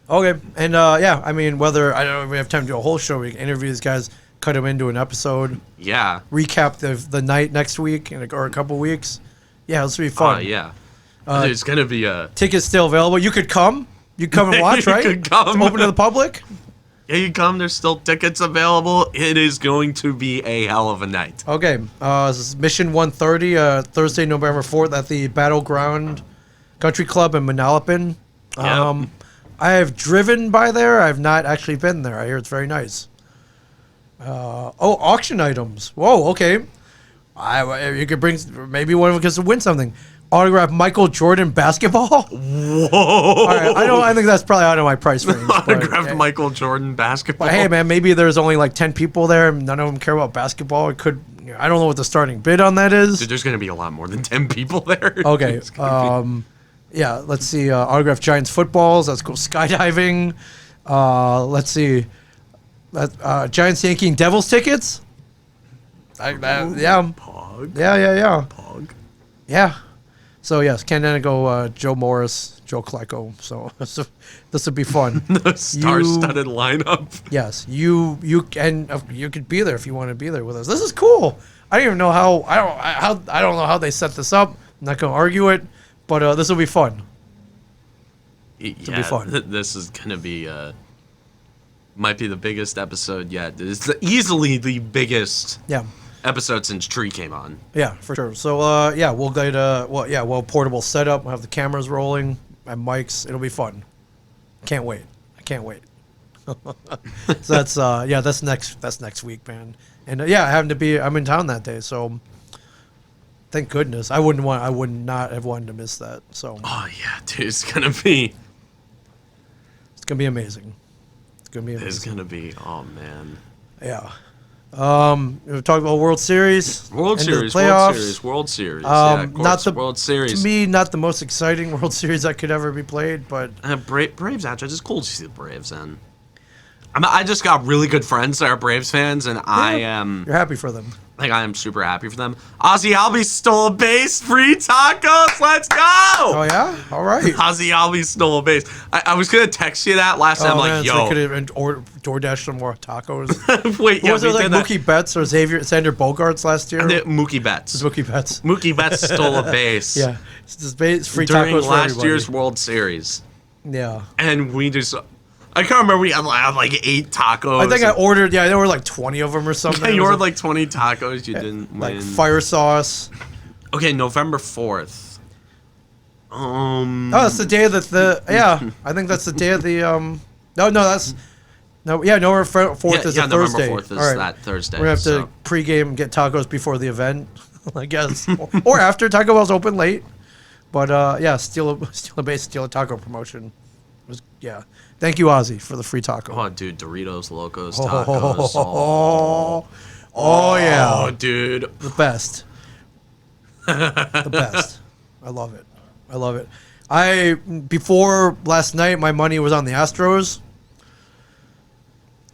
Okay, and I mean, whether I don't know if we have time to do a whole show, we can interview these guys, cut them into an episode. Yeah. Recap the night next week or a couple weeks. Yeah, this will be fun. It's gonna be a tickets still available. You could come. You come and watch, right? You could come. It's open to the public. Yeah, you come. There's still tickets available. It is going to be a hell of a night. Okay. This is Mission 130, Thursday, November 4th at the Battleground Country Club in Manalapan. I have driven by there. I've not actually been there. I hear it's very nice. Auction items. Whoa, okay. You could bring maybe one of them gets to win something. Autograph Michael Jordan basketball. Whoa! All right, I think that's probably out of my price range. Autographed Michael Jordan basketball. But hey, man, maybe there's only like 10 people there, and none of them care about basketball. It could. I don't know what the starting bid on that is. Dude, there's gonna be a lot more than 10 people there. Okay. Yeah. Let's see. Autograph Giants footballs. Let's go skydiving. Let's see. Giants Yankee Devils tickets. Yeah. Pog. Yeah. Pog. Yeah. So yes, Ken Denigo, Joe Morris, Joe Klecko. So this would be fun. The star-studded lineup. Yes, you could be there if you want to be there with us. This is cool. I don't even know how I don't know how they set this up. I'm not gonna argue it, but this will be fun. It'll be fun. This is gonna be might be the biggest episode yet. It's easily the biggest. Yeah. Episode since Tree came on. Yeah, for sure. So we'll get portable setup. We'll have the cameras rolling and mics. It'll be fun. Can't wait. I can't wait. So that's next week, man. And I happen to be I'm in town that day, so thank goodness. I would not have wanted to miss that. So oh yeah, dude, it's gonna be amazing. It's gonna be amazing. It's gonna be oh man. Yeah. We've talked about World Series. World Series. Yeah, World Series. World Series. To me, not the most exciting World Series that could ever be played, but Braves actually, it's cool to see the Braves in. I just got really good friends that are Braves fans, and I am. You're happy for them. Like I am super happy for them. Ozzy Albies stole a base. Free tacos. Let's go. Oh yeah. All right. Ozzy Albies stole a base. I was gonna text you that last time. Like, yo, I could have DoorDash some more tacos. Wait, was there like Mookie Betts or Sander Bogarts last year? Mookie Betts. Mookie Betts stole a base. Yeah, it's free during tacos last for year's World Series. Yeah, and we just. I can't remember. We had like 8 tacos. I think I ordered. Yeah, there were like 20 of them or something. Yeah, you ordered like 20 tacos. You didn't like win. Fire sauce. Okay, November 4th. Oh, that's the day that I think that's the day of the November 4th is a Thursday. November 4th is that Thursday. We're gonna have to pregame, get tacos before the event, I guess, or after. Taco Bell's open late, but steal a base, steal a taco promotion. Thank you, Ozzy, for the free taco. Oh, dude, Doritos, Locos, tacos. Yeah. Oh, dude. The best. The best. I love it. Before last night, my money was on the Astros.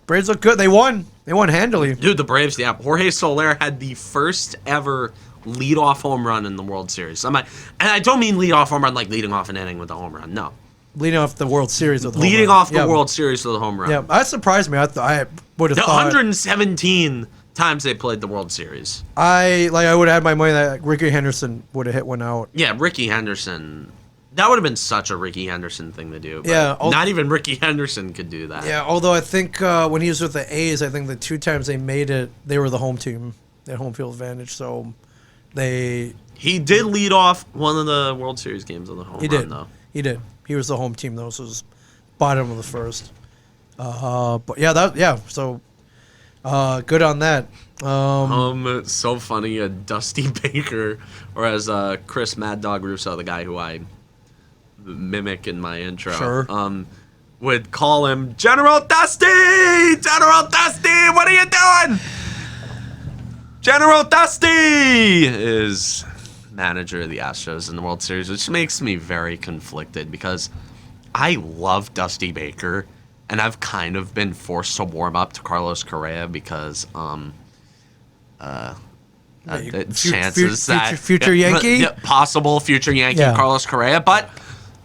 Braves look good. They won. They won handily. Dude, the Braves, yeah. Jorge Soler had the first ever leadoff home run in the World Series. And I don't mean leadoff home run like leading off an inning with a home run. No. Leading off the World Series with a home run. Leading off the World Series with a home run. Yeah, that surprised me. I would have thought 117 times they played the World Series. I would have had my money that Ricky Henderson would have hit one out. Yeah, Ricky Henderson. That would have been such a Ricky Henderson thing to do. But yeah, not even Ricky Henderson could do that. Yeah, although I think when he was with the A's, I think the 2 times they made it, they were the home team. They had home field advantage, so he did lead off one of the World Series games on the home run, though. He did. He was the home team, though, so it was bottom of the first. So good on that. It's so funny. Dusty Baker, or as Chris Mad Dog Russo, the guy who I mimic in my intro, sure. Would call him General Dusty! General Dusty, what are you doing? General Dusty is manager of the Astros in the World Series, which makes me very conflicted because I love Dusty Baker, and I've kind of been forced to warm up to Carlos Correa because chances that future Yankee, possible future Yankee Carlos Correa, but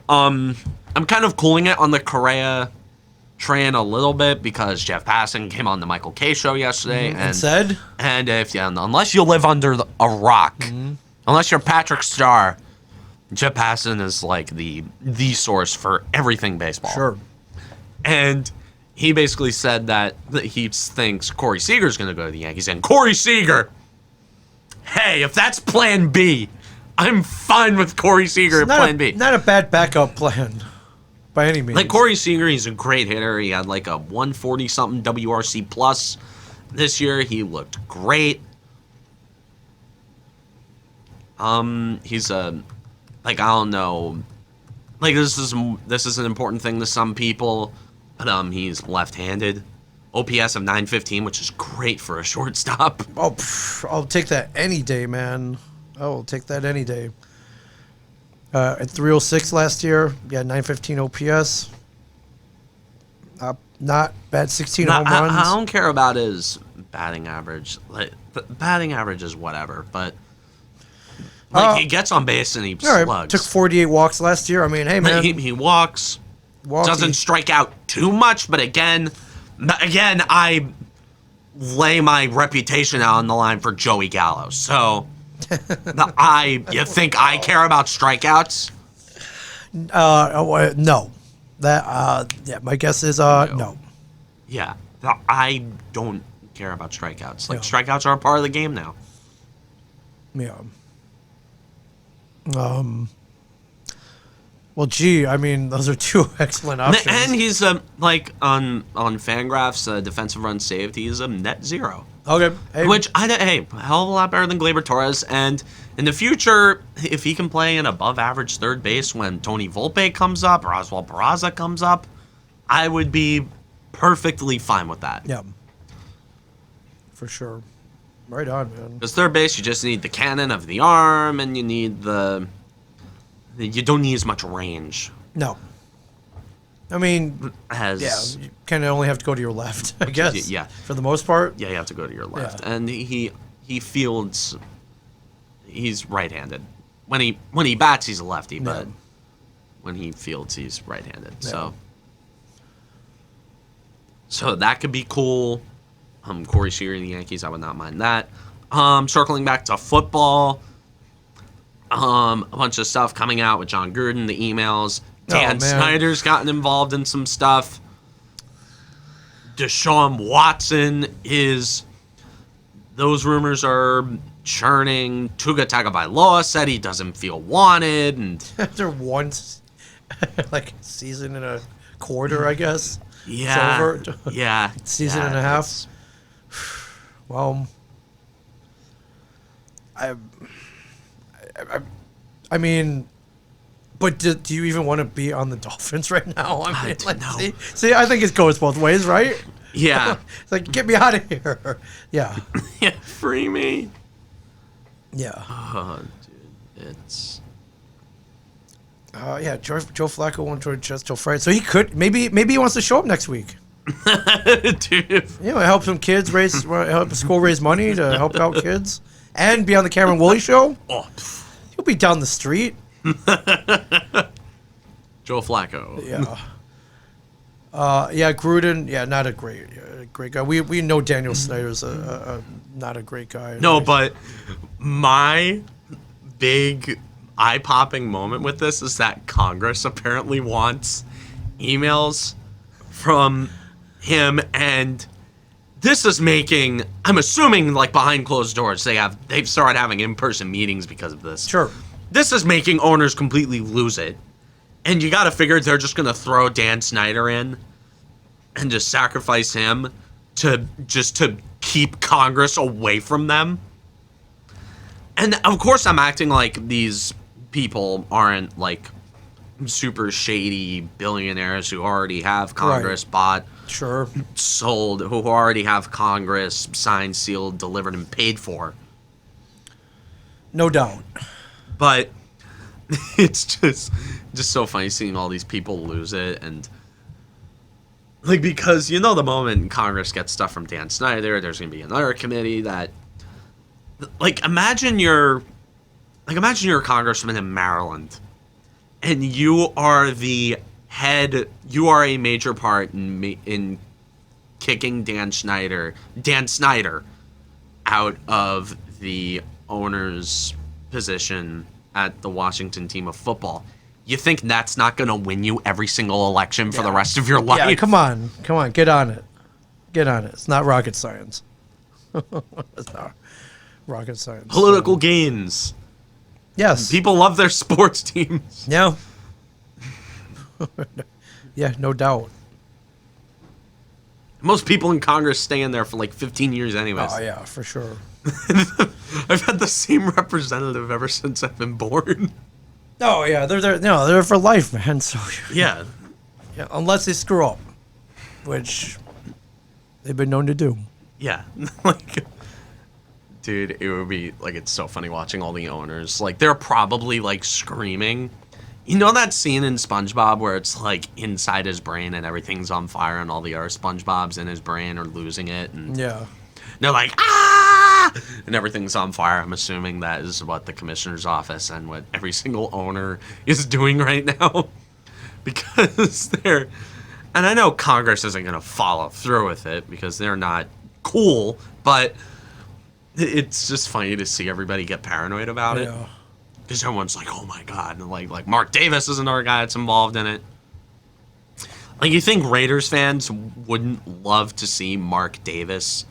I'm kind of cooling it on the Correa train a little bit because Jeff Passan came on the Michael K show yesterday and said, and unless you live under a rock. Unless you're Patrick Starr, Jeff Passan is like the source for everything baseball. Sure. And he basically said that he thinks Corey Seager's going to go to the Yankees. And Corey Seager, hey, if that's plan B, I'm fine with Corey Seager at plan B. Not a bad backup plan by any means. Like Corey Seager, he's a great hitter. He had like a 140-something WRC plus This year he looked great. He's a, like, I don't know, like, this is an important thing to some people, but he's left-handed. OPS of 915, which is great for a shortstop. Oh, I'll take that any day, man. I will take that any day. At 306 last year, yeah, 915 OPS. Not bad, 16 home runs. I don't care about his batting average. Like, batting average is whatever, but like, he gets on base and he slugs. Right. Took 48 walks last year. I mean, hey, man. He walks. Doesn't strike out too much, but again, I lay my reputation out on the line for Joey Gallo. So, you think I care about strikeouts? No. Yeah, my guess is no. Yeah, I don't care about strikeouts. Like, strikeouts are a part of the game now. Yeah. Well, gee, I mean, those are two excellent options. And he's like on Fangraphs, defensive run saved. He's a net zero. Okay. Hey. Which a hell of a lot better than Gleyber Torres. And in the future, if he can play an above-average third base when Tony Volpe comes up, or Oswald Peraza comes up, I would be perfectly fine with that. Yeah. For sure. Right on, man. Because third base, you just need the cannon of the arm, and you need you don't need as much range. No. I mean, you kind of only have to go to your left, I guess. Yeah. For the most part. Yeah, you have to go to your left. Yeah. And he fields. He's right-handed. When he bats, he's a lefty, but when he fields, he's right-handed. Yeah. So that could be cool. Corey Seager and the Yankees, I would not mind that. Circling back to football, a bunch of stuff coming out with John Gruden, the emails. Dan Snyder's gotten involved in some stuff. Deshaun Watson those rumors are churning. Tua Tagovailoa said he doesn't feel wanted, and after once, like season and a quarter, I guess. Yeah, it's over. Yeah, season and a half. Well, I mean, but do you even want to be on the Dolphins right now? I mean, see, I think it goes both ways, right? Yeah. It's like, get me out of here. Yeah. Yeah, free me. Yeah. Oh, dude, it's. Yeah, Joe Flacco won't join just till Friday, so he could maybe he wants to show up next week. Dude. Help some kids help a school raise money to help out kids, and be on the Cameron Woolley Show. Oh, he'll be down the street. Joe Flacco. Yeah. Gruden. Yeah, not a great guy. We know Daniel Snyder's not a great guy. No, but my big eye-popping moment with this is that Congress apparently wants emails from him, and this is making, I'm assuming, like, behind closed doors, they've started having in-person meetings because of this. Sure. This is making owners completely lose it. And you got to figure they're just going to throw Dan Snyder in and just sacrifice him to keep Congress away from them. And of course I'm acting like these people aren't like super shady billionaires who already have Congress bought, sold, who already have Congress signed, sealed, delivered, and paid for. No doubt. But it's just so funny seeing all these people lose it, and like, because the moment Congress gets stuff from Dan Snyder, there's gonna be another committee that, like, imagine you're a congressman in Maryland, and you are the head, you are a major part in kicking Dan Snyder out of the owner's position at the Washington team of football. You think that's not going to win you every single election for the rest of your life? Yeah, come on, get on it. It's not rocket science. It's not rocket science. Political gains. Yes. People love their sports teams. Yeah. Yeah, no doubt. Most people in Congress stay in there for like 15 years anyways. Oh yeah, for sure. I've had the same representative ever since I've been born. Oh yeah, they're there. No, they're for life, man. So Yeah. yeah, unless they screw up, which they've been known to do. Yeah. Like, dude, it would be like, it's so funny watching all the owners. Like, they're probably like screaming. You know that scene in SpongeBob where it's like inside his brain and everything's on fire and all the other SpongeBobs in his brain are losing it, and Yeah. they're like, ah, and everything's on fire. I'm assuming that is what the commissioner's office and what every single owner is doing right now. Because they're, and I know Congress isn't going to follow through with it because they're not cool, but it's just funny to see everybody get paranoid about it. Yeah. Because everyone's like, oh my God. And like Mark Davis is another guy that's involved in it. Like, you think Raiders fans wouldn't love to see Mark Davis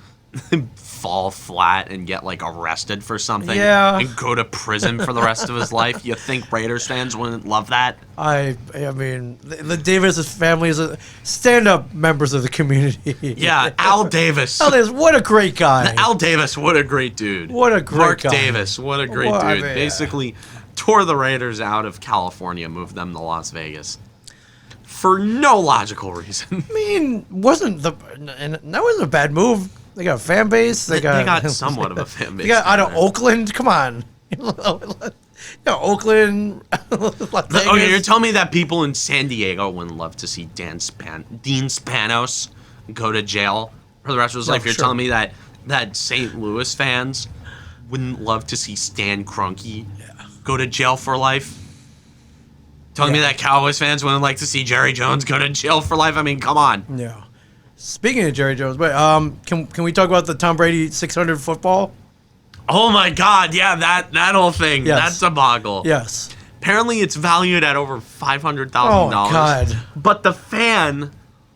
fall flat and get like arrested for something, Yeah. and go to prison for the rest of his life? You think Raiders fans wouldn't love that? I mean, the Davis family is stand-up members of the community. Yeah, Al Davis. Al Davis, what a great guy. Al Davis, what a great dude. What a great Mark guy. Davis, what a great Well, I dude. mean, Basically tore the Raiders out of California, moved them to Las Vegas. For no logical reason. I mean, and that wasn't a bad move. They got a fan base. They got somewhat of a fan base. They got out of down there. Oakland. Come on. Oakland. Las Vegas. Okay, you're telling me that people in San Diego wouldn't love to see Dean Spanos go to jail for the rest of his life? You're sure. telling me that St. Louis fans wouldn't love to see Stan Kroenke go to jail for life? Telling me that Cowboys fans wouldn't like to see Jerry Jones go to jail for life? I mean, come on. Yeah. Speaking of Jerry Jones, wait, can we talk about the Tom Brady 600 football? Oh my God, yeah, that whole thing. Yes. That's a boggle. Yes. Apparently it's valued at over $500,000. Oh, God. But the fan,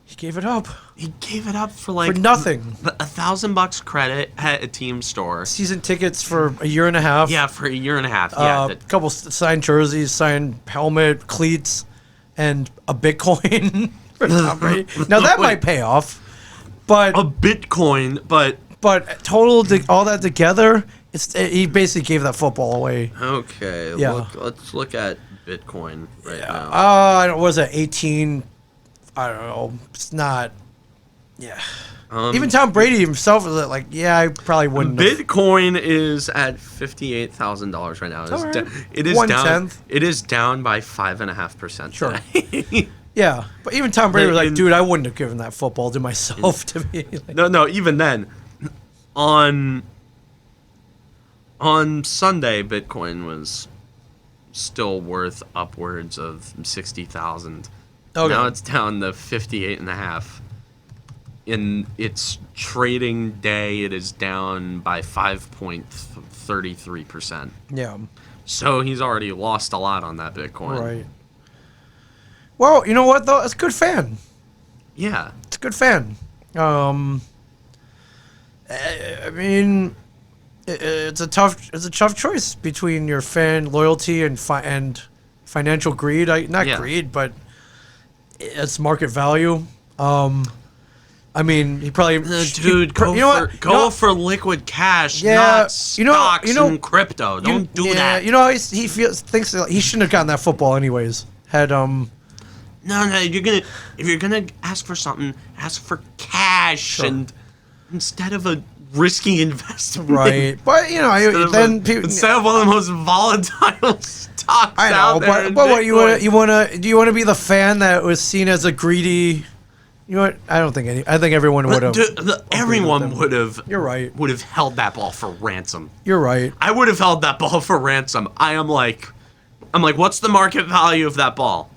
He gave it up he gave it up for like for nothing. $1,000 credit at a team store. Season tickets for a year and a half. Yeah, for a year and a half. Yeah, A couple signed jerseys, signed helmet, cleats, and a Bitcoin for Tom Brady. Now that might pay off, but a Bitcoin, but all that together, he basically gave that football away. okay. Yeah. Let's look at Bitcoin right now. I don't. Was it 18? I don't know. It's not. Yeah. Even Tom Brady himself is like, yeah, I probably wouldn't. Have. Bitcoin is at $58,000 right now. It's All right. it is 1/10. It is down by 5.5%. Sure. Today. Yeah, but even Tom Brady was like, in- dude, I wouldn't have given that football to myself. To me, like, No, even then, on Sunday, Bitcoin was still worth upwards of 60,000. Okay. Now it's down to 58.5. In its trading day, it is down by 5.33%. yeah, So he's already lost a lot on that Bitcoin. right. Well, you know what though? It's a good fan. Yeah. It's a good fan. I mean, it's a tough choice between your fan loyalty and financial greed. Not Yeah. greed, but it's market value. I mean, he probably Dude, go for liquid cash, Yeah, not stocks and crypto. Don't do that. You know, he thinks that he shouldn't have gotten that football anyways. Had No, if you're gonna ask for something, ask for cash and instead of a risky investment. right, but you know, then people. Instead of one of the most volatile stocks I know, out there. but what do you want to be the fan that was seen as a greedy? You know what? I don't think I think everyone would have. Everyone would have. You're right. Would have held that ball for ransom. You're right. I would have held that ball for ransom. I'm like, what's the market value of that ball?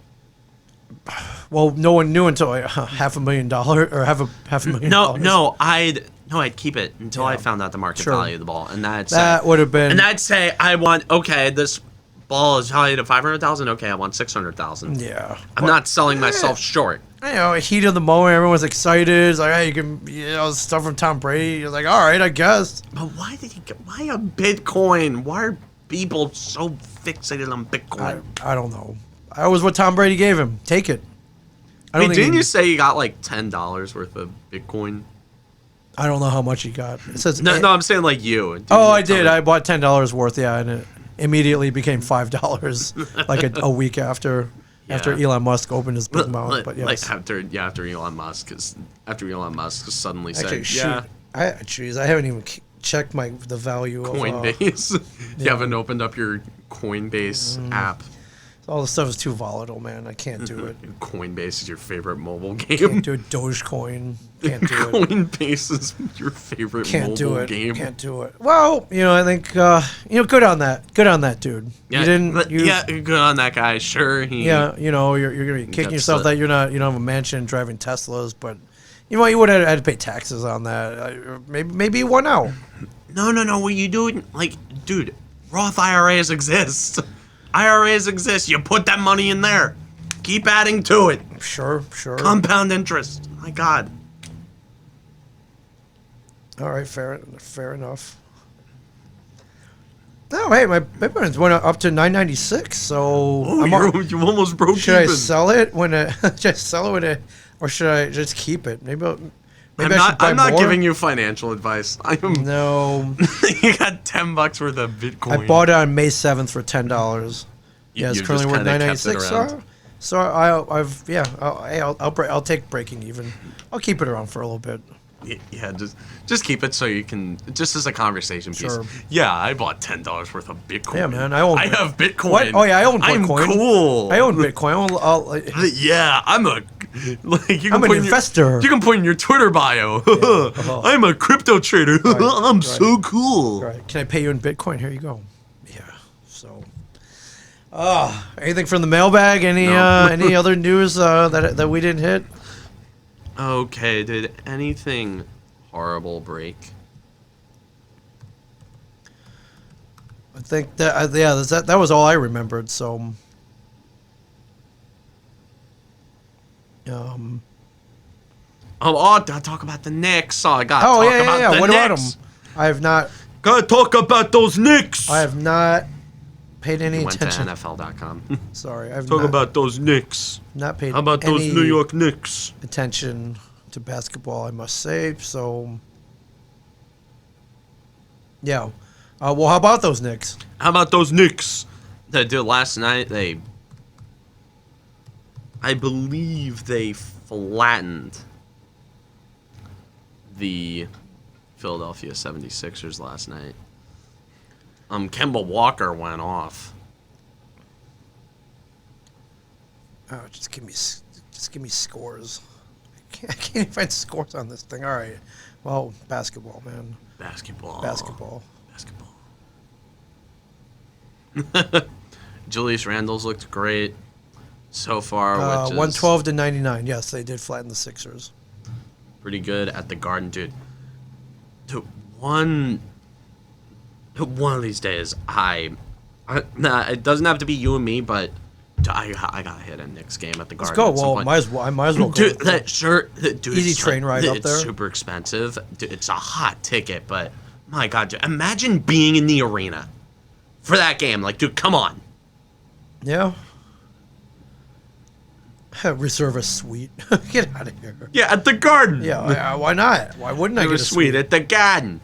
Well, no one knew until $500,000 or half a million. No, I'd keep it until I found out the market Sure. value of the ball, and That would have been. and I'd say this ball is valued at 500,000. Okay, I want 600,000. Yeah. I'm not selling myself short. You know, heat of the moment, everyone's excited. It's like, hey, you can, stuff from Tom Brady. You're like, all right, I guess. But why a Bitcoin? Why are people so fixated on Bitcoin? I don't know. That was what Tom Brady gave him. Take it. I don't Wait, think didn't you say you got like $10 worth of Bitcoin? I don't know how much he got. It says No, I'm saying like you. Didn't Oh, you I tell did. me- I bought $10 worth, yeah, and it immediately became $5 like a week after Yeah. Elon Musk opened his big mouth. Like, But like yes. after Elon Musk, because after Elon Musk suddenly Actually, said, shoot, I haven't even checked the value of Coinbase. You yeah. haven't opened up your Coinbase app. all the stuff is too volatile, man. I can't do it. Coinbase is your favorite mobile game. Can't do it. Dogecoin. Can't do it. Coinbase is your favorite Can't do mobile it. game. Can't do it. Well, I think good on that. Good on that dude. Yeah, You didn't. but yeah, good on that guy. Sure, he. Yeah, you're gonna be kicking That's yourself that you don't have a mansion driving Teslas, but you know what? You would have had to pay taxes on that. Maybe you won out. No. What you doing? Like, dude, Roth IRAs exist. IRAs exist. You put that money in there. Keep adding to it. Sure. Compound interest. My God. All right, fair enough. No, hey, my Bitcoin's went up to 996. So Oh, you almost broke should I even. sell it should I sell it or should I just keep it? Maybe I should buy I'm not more. giving you financial advice. I am. No, You got $10 worth of Bitcoin. I bought it on May 7th for $10. Yeah, it's You currently just worth kinda kept it 996. around. So I'll take breaking even. I'll keep it around for a little bit. Yeah, just keep it so you can, just as a conversation piece. Sure. Yeah, I bought $10 worth of Bitcoin. Yeah, man, I have Bitcoin. What? Oh yeah, I own I'm Bitcoin. cool. I own Bitcoin. Yeah, I'm a. Like, you can I'm an put in investor. You can put in your Twitter bio. I'm a crypto trader. I'm so cool. All right, can I pay you in Bitcoin? Here you go. Yeah. So. Anything from the mailbag? Any No. any other news that we didn't hit? Okay, did anything horrible break? I think that was all I remembered. So. I'll talk about the Knicks. Oh, I got. Oh talk yeah. about the What about Knicks. them? I have not. Gotta talk about those Knicks. I have not paid any Went to attention. NFL.com. Sorry, I've Talk not, about those Knicks. not paid. How about those any New York Knicks? attention to basketball? I must say. So. Yeah. Well, how about those Knicks? How about those Knicks? That did last night. I believe they flattened the Philadelphia 76ers last night. Kemba Walker went off. Oh, just give me scores. I can't even find scores on this thing. All right. Well, basketball, man. Basketball. Julius Randle's looked great so far, which is 112 to 99. Yes, they did flatten the Sixers. pretty good at the Garden, dude. Dude, one of these days, it doesn't have to be you and me, but I got hit a Knicks game at the Garden. Let's go. at some Well, point. I might as well go. Dude, that shirt, dude, Easy it's train ride up it's there. super expensive. Dude, it's a hot ticket, but my God, dude, imagine being in the arena for that game. Like, dude, come on. Yeah. Reserve a suite. Get out of here. Yeah, at the Garden. Yeah, why not? Why wouldn't I It get a was sweet at the Garden.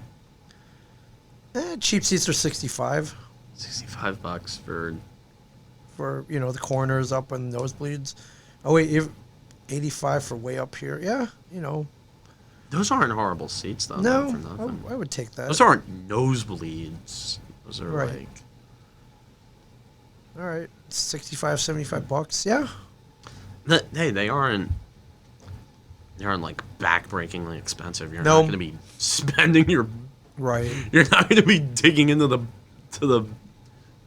Cheap seats are 65 $65 for the corners up and nosebleeds. Oh wait, 85 for way up here. Yeah, Those aren't horrible seats, though. no, not for nothing. I would take that. Those aren't nosebleeds. Those are Right. like. All right, 65, $75. Yeah. Hey, they aren't. They aren't like backbreakingly expensive. You're No. not going to be spending your. Right. You're not going to be digging into the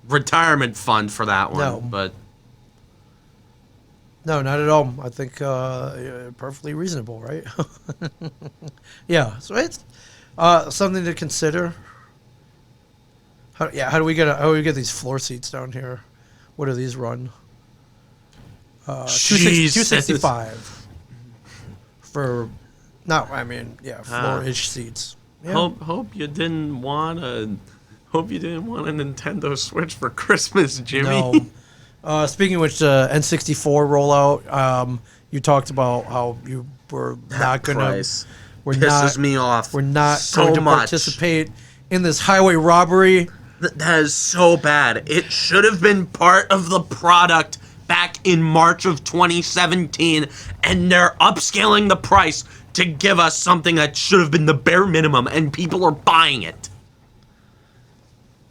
retirement fund for that one. No. But No, not at all. I think perfectly reasonable, right? Yeah. So it's something to consider. How do we get these floor seats down here? What do these run? Jesus. $265 for floor-ish seats. Yeah. hope you didn't want a Nintendo Switch for Christmas, Jimmy. No, Speaking of which, N64 rollout, you talked about how you were not going to. Pisses me off. We're not so going to much. participate in this highway robbery. That is so bad. It should have been part of the product back in March of 2017, and they're upscaling the price to give us something that should have been the bare minimum, and people are buying it.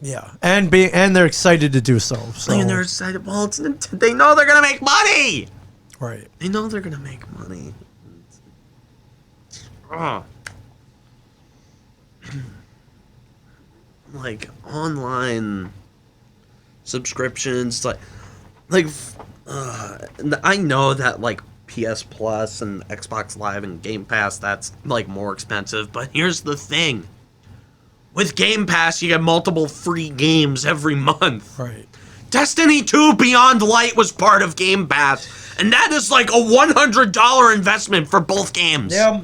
Yeah, and they're excited to do so. And they're excited. Well, they know they're gonna make money. Right. They know they're gonna make money. Like online subscriptions, I know that like PS Plus and Xbox Live and Game Pass, that's like more expensive, but here's the thing. With Game Pass, you get multiple free games every month. Right. Destiny 2 Beyond Light was part of Game Pass, and that is like a $100 investment for both games. Yeah.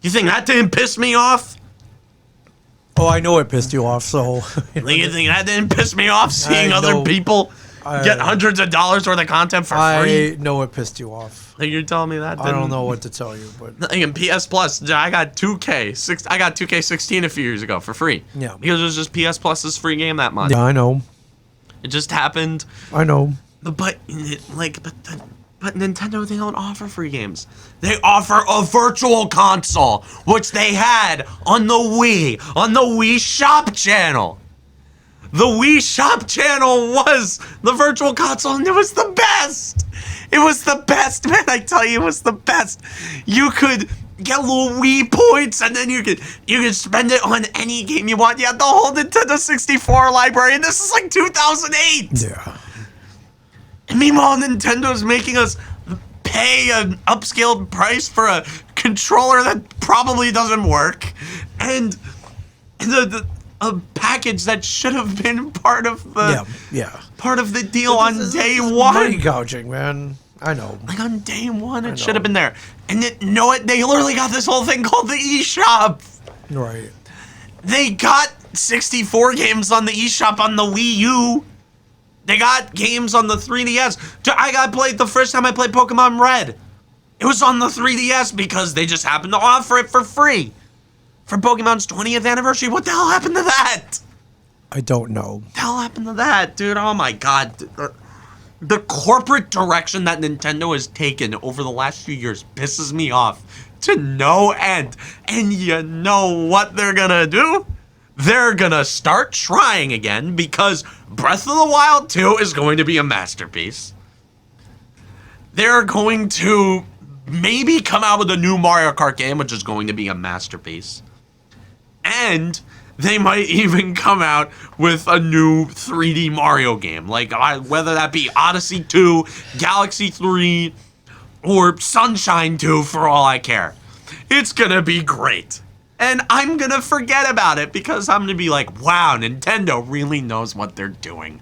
You think that didn't piss me off? Oh, I know it pissed you off, so... You think that didn't piss me off, seeing other people get hundreds of dollars worth of content for free? I know it pissed you off. Like, you're telling me that? I don't know what to tell you, but... In PS Plus, I got 2K. I got 2K16 a few years ago for free. Yeah. Because it was just PS Plus's free game that month. Yeah, I know. It just happened. I know. But Nintendo, they don't offer free games. They offer a virtual console, which they had on the Wii Shop channel. The Wii Shop channel was the virtual console, and it was the best. It was the best, man. I tell you, it was the best. You could get little Wii points, and then you could spend it on any game you want. You had the whole Nintendo 64 library, and this is like 2008. Yeah. And meanwhile, Nintendo's making us pay an upscaled price for a controller that probably doesn't work, and a package that should have been part of the deal on day one. Money gouging, man. I know. Like on day one, it should have been there. And they literally got this whole thing called the eShop. Right. They got 64 games on the eShop on the Wii U. They got games on the 3DS. The first time I played Pokemon Red, it was on the 3DS because they just happened to offer it for free for Pokemon's 20th anniversary. What the hell happened to that? I don't know. What the hell happened to that, dude? Oh my god. The corporate direction that Nintendo has taken over the last few years pisses me off to no end. And you know what they're gonna do? They're gonna start trying again because Breath of the Wild 2 is going to be a masterpiece. They're going to maybe come out with a new Mario Kart game, which is going to be a masterpiece. And they might even come out with a new 3D Mario game, like whether that be Odyssey 2, Galaxy 3, or Sunshine 2 for all I care. It's gonna be great. And I'm gonna forget about it because I'm gonna be like, wow, Nintendo really knows what they're doing.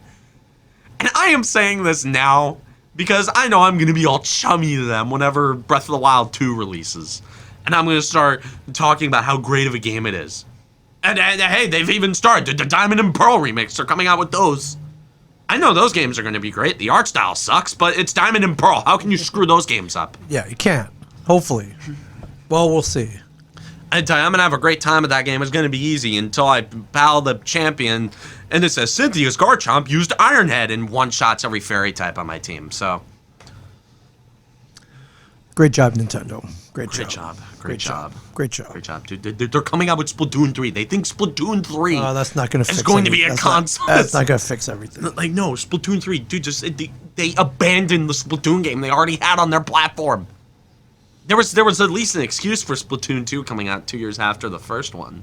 And I am saying this now because I know I'm gonna be all chummy to them whenever Breath of the Wild 2 releases. And I'm gonna start talking about how great of a game it is. And hey, they've even started the Diamond and Pearl remakes. They're coming out with those. I know those games are gonna be great. The art style sucks, but it's Diamond and Pearl. How can you screw those games up? Yeah, you can't. Hopefully. Well, we'll see. I tell you, I'm gonna have a great time with that game. It's gonna be easy until I battle the champion, and it says Cynthia's Garchomp used Ironhead and one-shots every fairy type on my team. So, great job, Nintendo. Great job. Great job, dude. They're coming out with Splatoon 3. They think Splatoon 3 that's not gonna fix is going to be a console. That's not gonna fix everything. Like, no, Splatoon 3, dude. They abandoned the Splatoon game they already had on their platform. There was at least an excuse for Splatoon 2 coming out 2 years after the first one.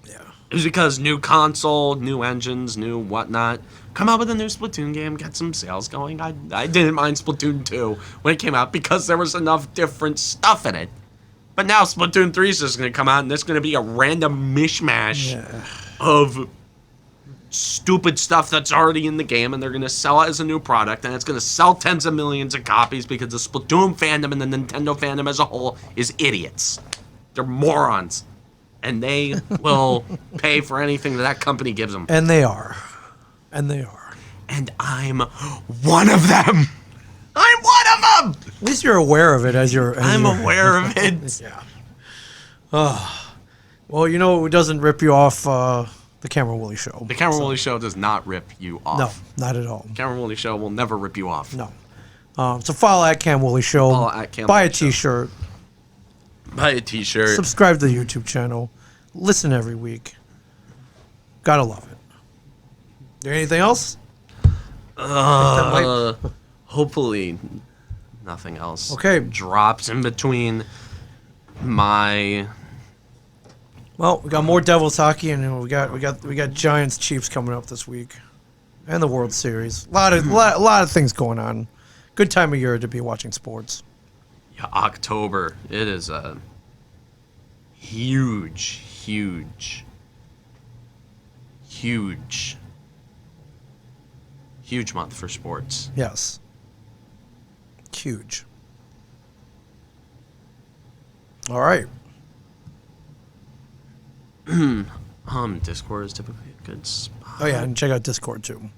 Yeah. It was because new console, new engines, new whatnot. Come out with a new Splatoon game, get some sales going. I didn't mind Splatoon 2 when it came out because there was enough different stuff in it. But now Splatoon 3 is just going to come out and it's going to be a random mishmash of stupid stuff that's already in the game, and they're going to sell it as a new product, and it's going to sell tens of millions of copies because the Splatoon fandom and the Nintendo fandom as a whole is idiots. They're morons. And they will pay for anything that company gives them. And they are. And they are. And I'm one of them. I'm one of them. At least you're aware of it I'm aware of it. Yeah. Well, you know who doesn't rip you off? The Cameron Woolley Show. The Cameron Woolley Show does not rip you off. No, not at all. Cameron Woolley Show will never rip you off. No. So follow at Cam Woolley Show. Follow at Cam Buy a Woolley Show. T-shirt. Buy a T-shirt. Subscribe to the YouTube channel. Listen every week. Gotta love it. There anything else? Hopefully, nothing else. Okay. Drops in between my. Well, we got more Devils hockey, and we got Giants Chiefs coming up this week, and the World Series. A lot of things going on. Good time of year to be watching sports. Yeah, October. It is a huge month for sports. Yes. Huge. All right. Discord is typically a good spot. Oh yeah, and check out Discord too.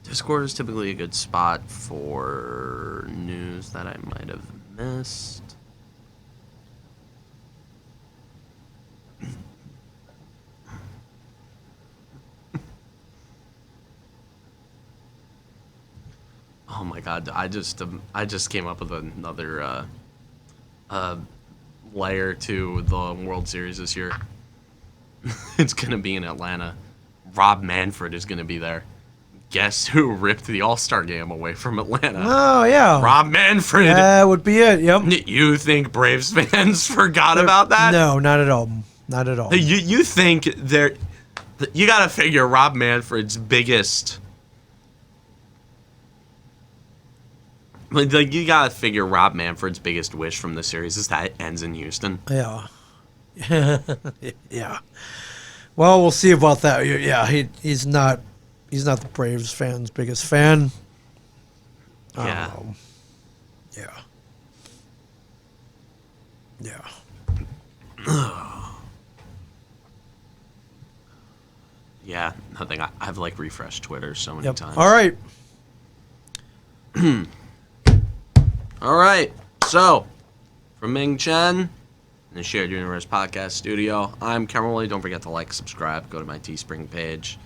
Discord is typically a good spot for news that I might have missed. Oh my god, I just came up with another layer to the World Series this year. It's gonna be in Atlanta. Rob Manfred is gonna be there. Guess who ripped the All-Star game away from Atlanta? Oh yeah, Rob Manfred. that would be it. Yep. You think Braves fans forgot about that? No, not at all. Not at all. You think they're... You gotta figure Rob Manfred's biggest... Like, you gotta figure Rob Manfred's biggest wish from the series is that it ends in Houston. Yeah. Yeah. Well, we'll see about that. Yeah, he's not the Braves fan's biggest fan. Yeah. Yeah. Yeah. Yeah, nothing. I've like refreshed Twitter so many Yep. times. All right. All right. So, from Ming Chen in the Shared Universe Podcast Studio, I'm Cameron Woolley. Don't forget to like, subscribe, go to my Teespring page,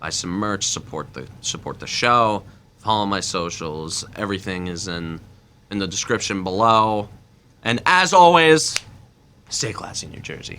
buy some merch, support the show, follow my socials. Everything is in the description below. And as always, stay classy, New Jersey.